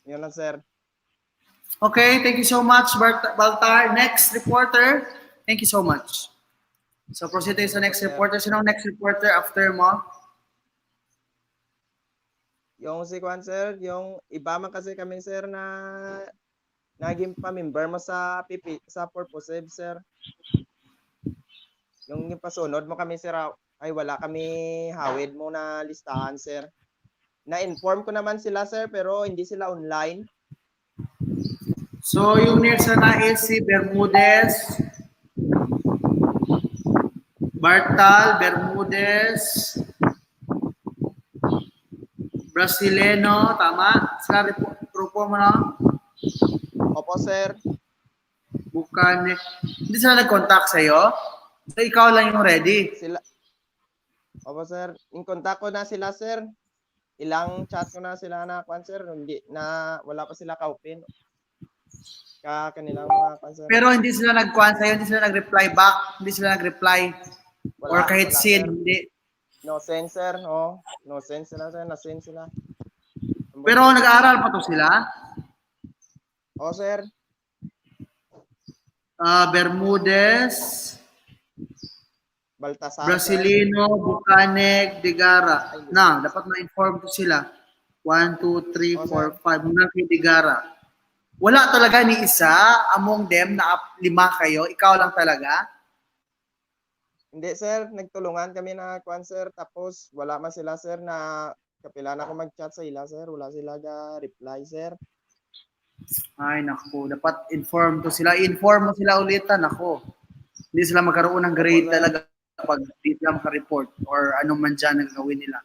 Yun lang, sir. Okay, thank you so much, Baltar. Next reporter. Thank you so much. So proceed tayo sa next reporter. Sino ang next reporter after mo? Yung si Juan, sir, yung iba man kasi kami, sir, na naging pa-member mo sa purposive, sir. Yung pasunod mo kami, sir, ay wala kami hawid mo na listahan, sir. Na-inform ko naman sila, sir, pero hindi sila online. So, yung next na is si Bermudez, Bartal, Bermudez, Brasileno, tama? Sila grupo mo na? Opo, sir. Bukan. Hindi sila nag-contact sa'yo? So, ikaw lang yung ready? Opo, sir. In-contact ko na sila, sir. Ilang chat ko na sila na sir, wala pa sila ka-open. Kanilang mga sir. Pero hindi sila sa'yo, hindi sila nag-reply back, hindi sila nag-reply. Or kahit send, hindi. No send, sir. No send sila, sir. Na-send sila. Pero nag-aaral pa to sila? Oo, sir. Bermudez, Baltasar, Brasilino, Bucaneg, Digara. Dapat ma-inform ko sila. 1, 2, 3, 4, 5. Hanggang kay Digara. Wala talaga ni isa among them na 5 kayo. Ikaw lang talaga? Hindi, sir. Nagtulungan kami na sir. Tapos wala man sila, sir, na kapilan ako mag-chat sa ila, sir. Wala sila reply, sir. Ay, naku. Dapat inform to sila. Inform mo sila ulitan. Naku. Hindi sila magkaroon ng grade talaga pag di sila maka-report or ano man dyan ang gawin nila.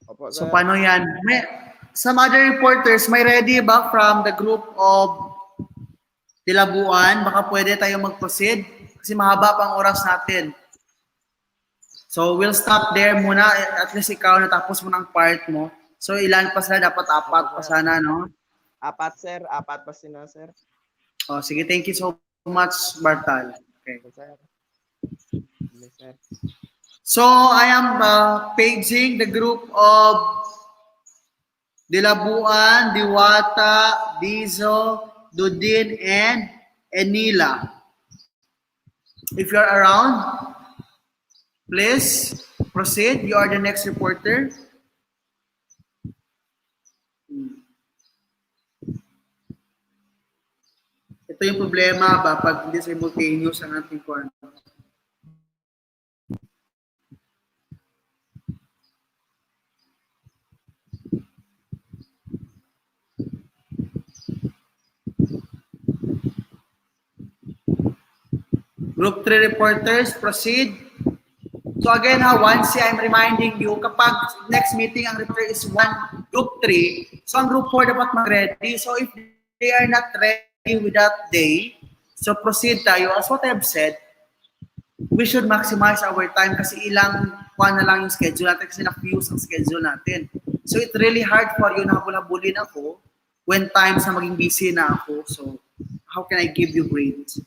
Opo, so, paano yan? Some other reporters, may ready ba from the group of Dilabuan? Baka pwede tayo mag-proceed kasi mahaba pang oras natin. So, we'll stop there muna. At least ikaw natapos mo ng part mo. So, ilan pa sila? Dapat 4 pa sana, no? 4, sir. 4 pa sila, sir. Oh, sige, thank you so much, Bartal. Okay. So, I am paging the group of Dilabuan, Diwata, Dizo, Dudin, and Enila. If you're around, please proceed. You are the next reporter. Ito yung problema ba pag hindi simultaneous ang ating kwan. Group 3 reporters, proceed. So again, once I'm reminding you, kapag next meeting ang reporter is group 3, so ang group 4 dapat mag-ready. So if they are not ready with that day, so proceed tayo. As what I've said, we should maximize our time kasi ilang na lang yung schedule natin kasi na-fuse ang schedule natin. So it's really hard for you na habul-habulin ako when times na maging busy na ako. So how can I give you grades?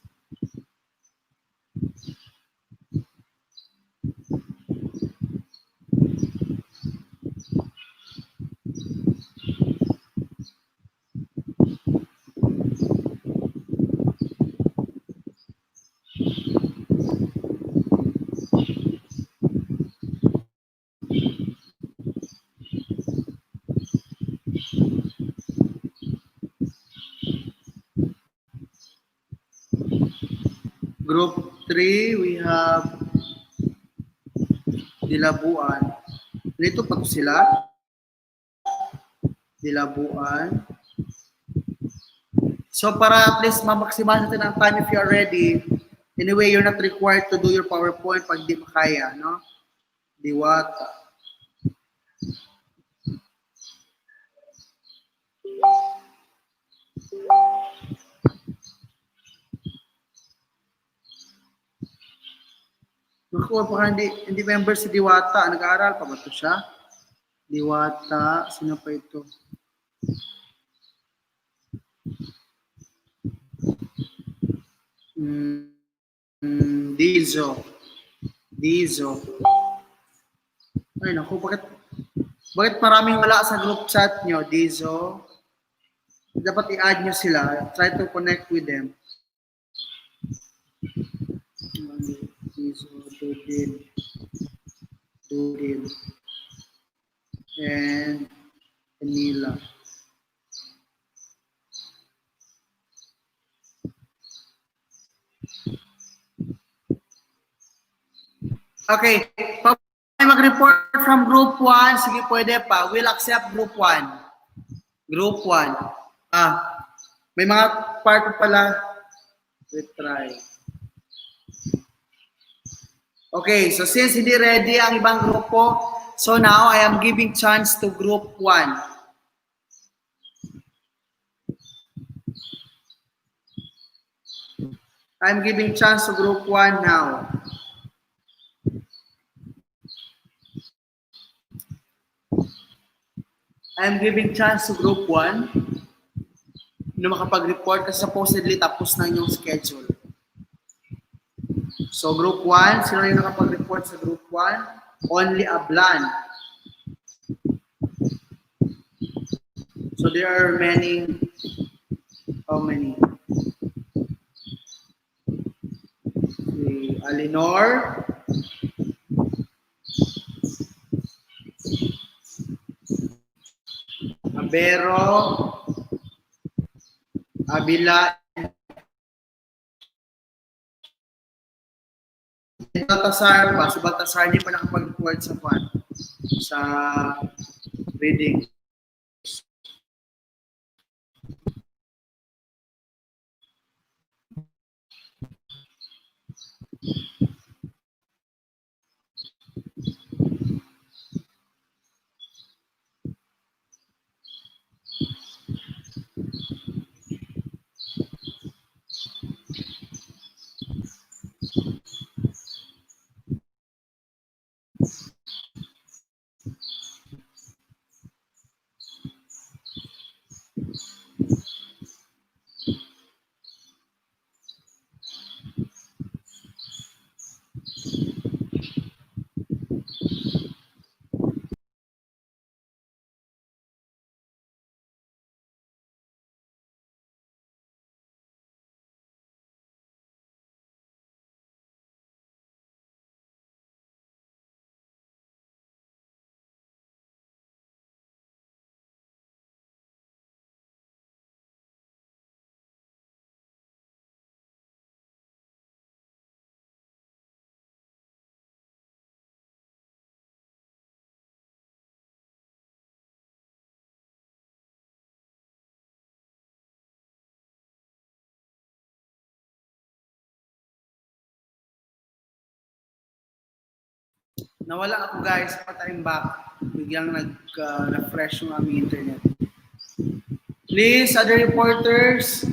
Group 3, we have Dilabuan. Dito pa to sila. Dilabuan. So para at least ma-maximize natin ang time if you are ready. Anyway, you're not required to do your PowerPoint pag di makaya, no? Diwata. Naku, baka hindi member si Diwata. Nag-aaral pa ba ito siya? Diwata. Sino pa ito? Dizo. Dizo. Ay, naku, bakit maraming wala sa group chat nyo, Dizo? Dapat i-add nyo sila. Try to connect with them. Dizo, Dudin. And Manila. Okay, pag may mag-report from group 1, sige pwede pa. We'll accept group 1. Group 1. May mga part pala. Let's try. Okay, so since hindi ready ang ibang grupo, so now I am giving chance to group 1. I'm giving chance to group 1 now. I'm giving chance to group 1 na makapag-report kasi supposedly tapos na yung schedule. So group 1, sino yung nakapag-report sa group 1? Only Ablan. So there are many, how many? Si Alinor, Abero, Abila, Baltasar pa. Si Baltasar hindi pa nakapag-report sa reading. Nawala ako guys, pa-time back. Biglang nag-refresh yung aming internet. Please, other reporters.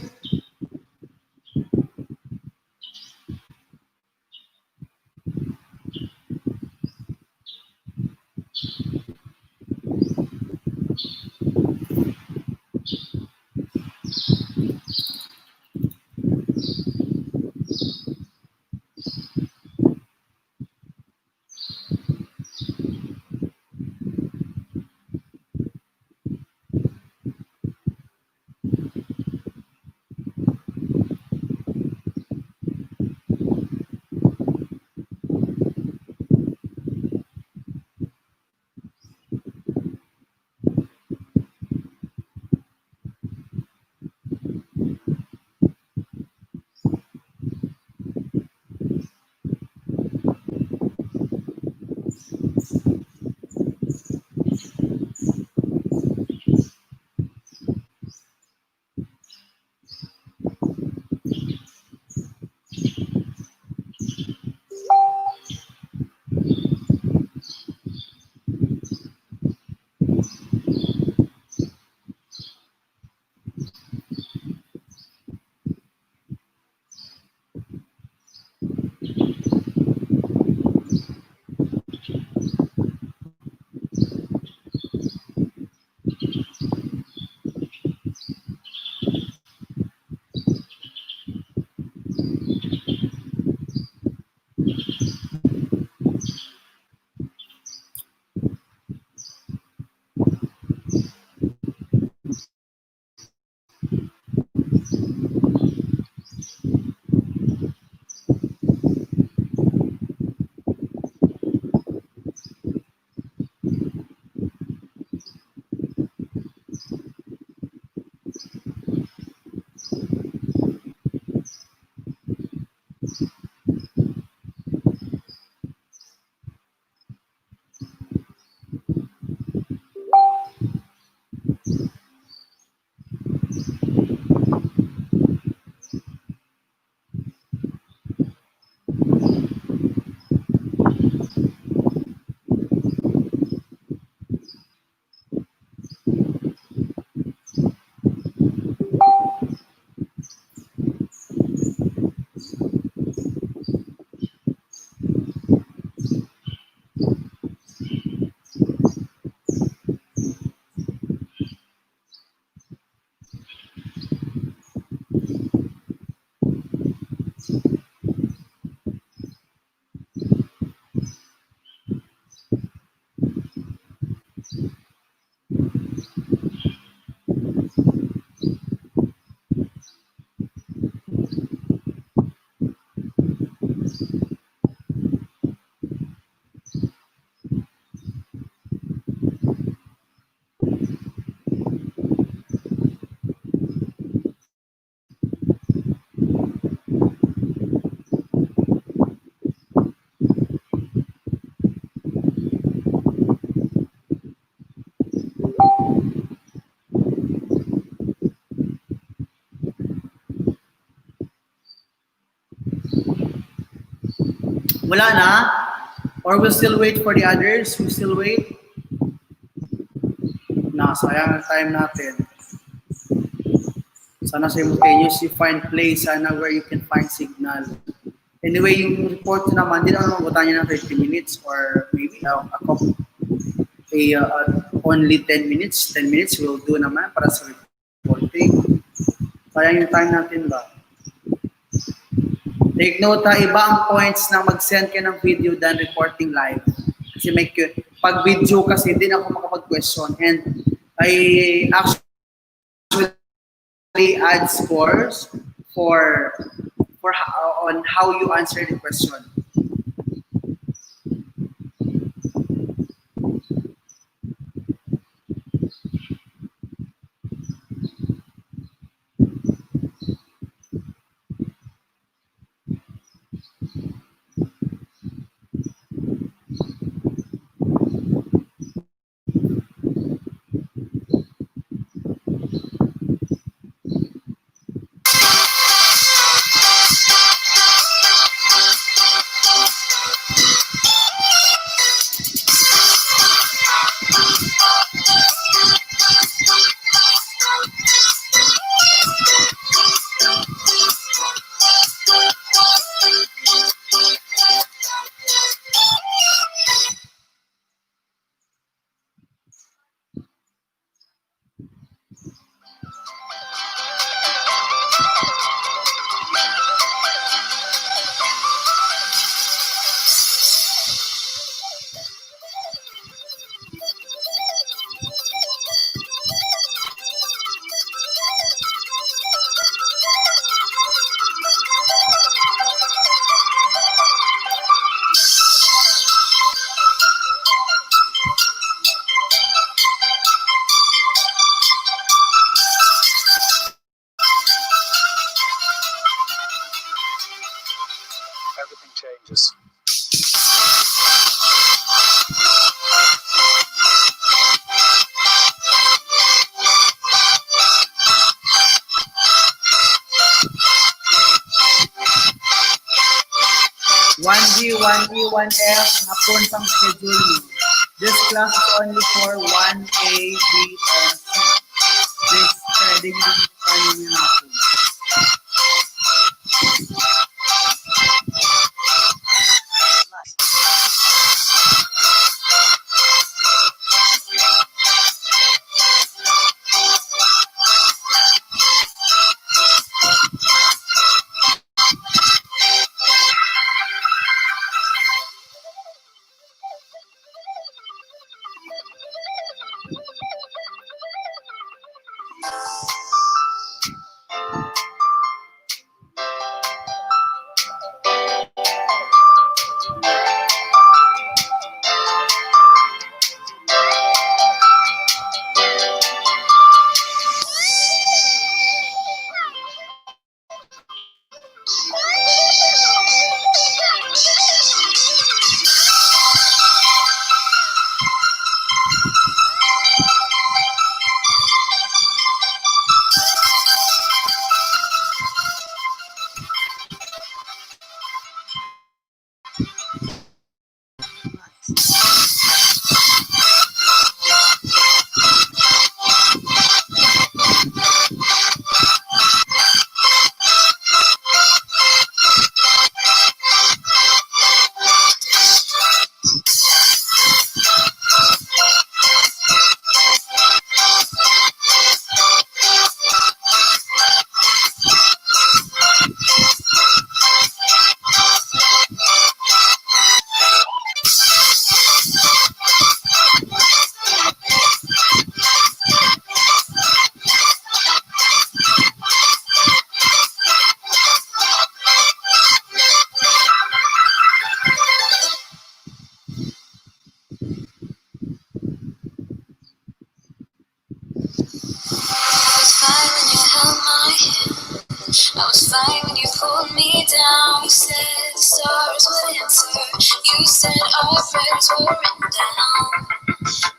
Wala na? Or we'll still wait for the others? We'll still wait? Sayang ang time natin. Sana simultaneously find place, sana where you can find signal. Anyway, yung report naman, hindi naman mabutan niya ng 30 minutes or maybe only 10 minutes. 10 minutes will do naman para sa reporting. Sayang yung time natin ba? Take note ha, iba ang points na mag-send ka ng video than reporting live. Kasi pag video kasi, hindi na ako makapag-question. And I actually add scores on how you answer the question. 1E, 1F, hapon pang schedule nyo. This class is only for 1A, B, and C. Please, ready nyo yung hapon. I was fine when you pulled me down. You said the stars would answer. You said our prayers were written down.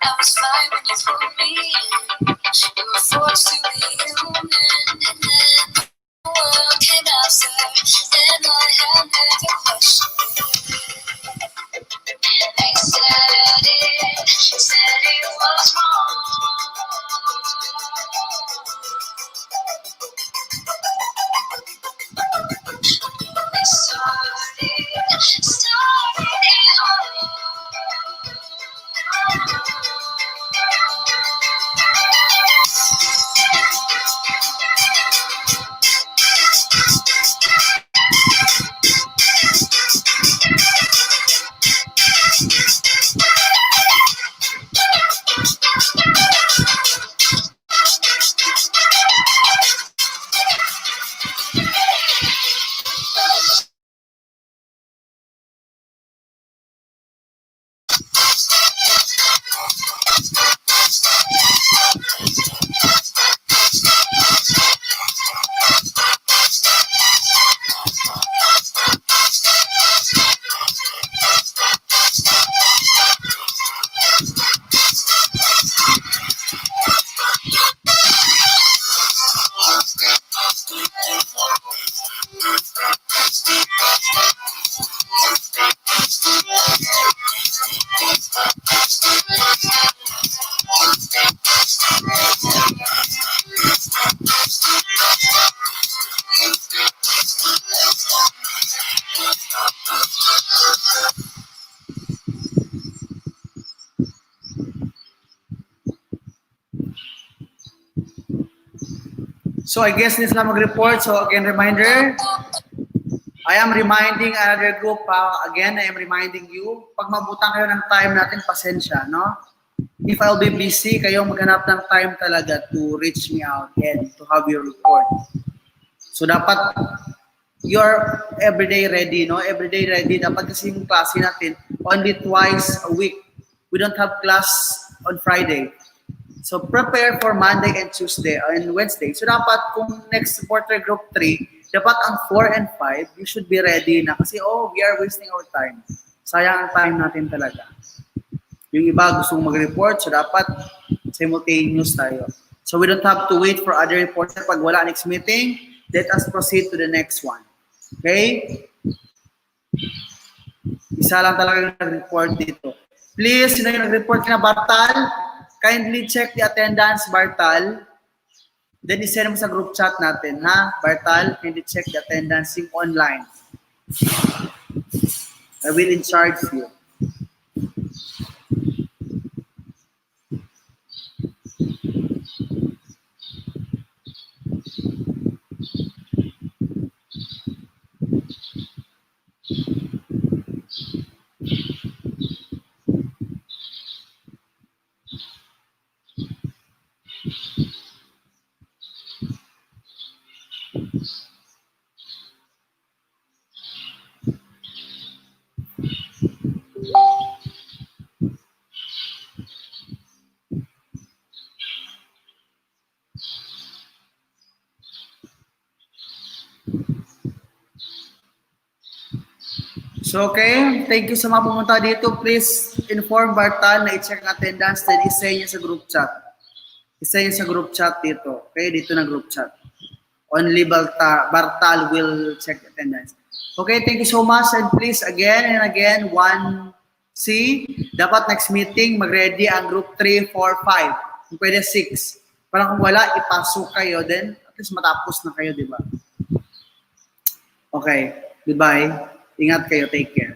I was fine when you pulled me in. You were forced to be human, and then the world came after, and I had never questioned it. And they said it was wrong. Started it all. So I guess this na mag-report. So again, reminder, I am reminding another group, again, I am reminding you, pag mabutang kayo ng time natin, pasensya, no? If I'll be busy, kayo maghanap ng time talaga to reach me out and to have your report. So dapat you're everyday ready, no? Everyday ready. Dapat kasi yung klase natin, only twice a week. We don't have class on Friday. So prepare for Monday and Tuesday and Wednesday. So dapat kung next quarter group 3, dapat ang 4 and 5, you should be ready na. Kasi we are wasting our time. Sayang ang time natin talaga. Yung iba gustong mag-report, so dapat simultaneous tayo. So we don't have to wait for other reports. Pag wala next meeting, let us proceed to the next one. Okay? Isa lang talaga yung nag-report dito. Please, sino yung nag-report na Bartal? Kindly check the attendance, Bartal. Then isend mo sa group chat natin, ha? Bartal, kindly check the attendance yung online. I will in charge you. So, okay. Thank you sa mga pumunta dito. Please inform Bartal na i-check ang attendance then isend niya sa group chat. Isend niya sa group chat dito. Okay, dito na group chat. Only Bartal will check attendance. Okay, thank you so much. And please, again and again, 1C, dapat next meeting, mag-ready ang group 3, 4, 5. Kung pwede 6. Para kung wala, ipasok kayo, then at least matapos na kayo, di ba? Okay, goodbye. Ingat kayo, take care.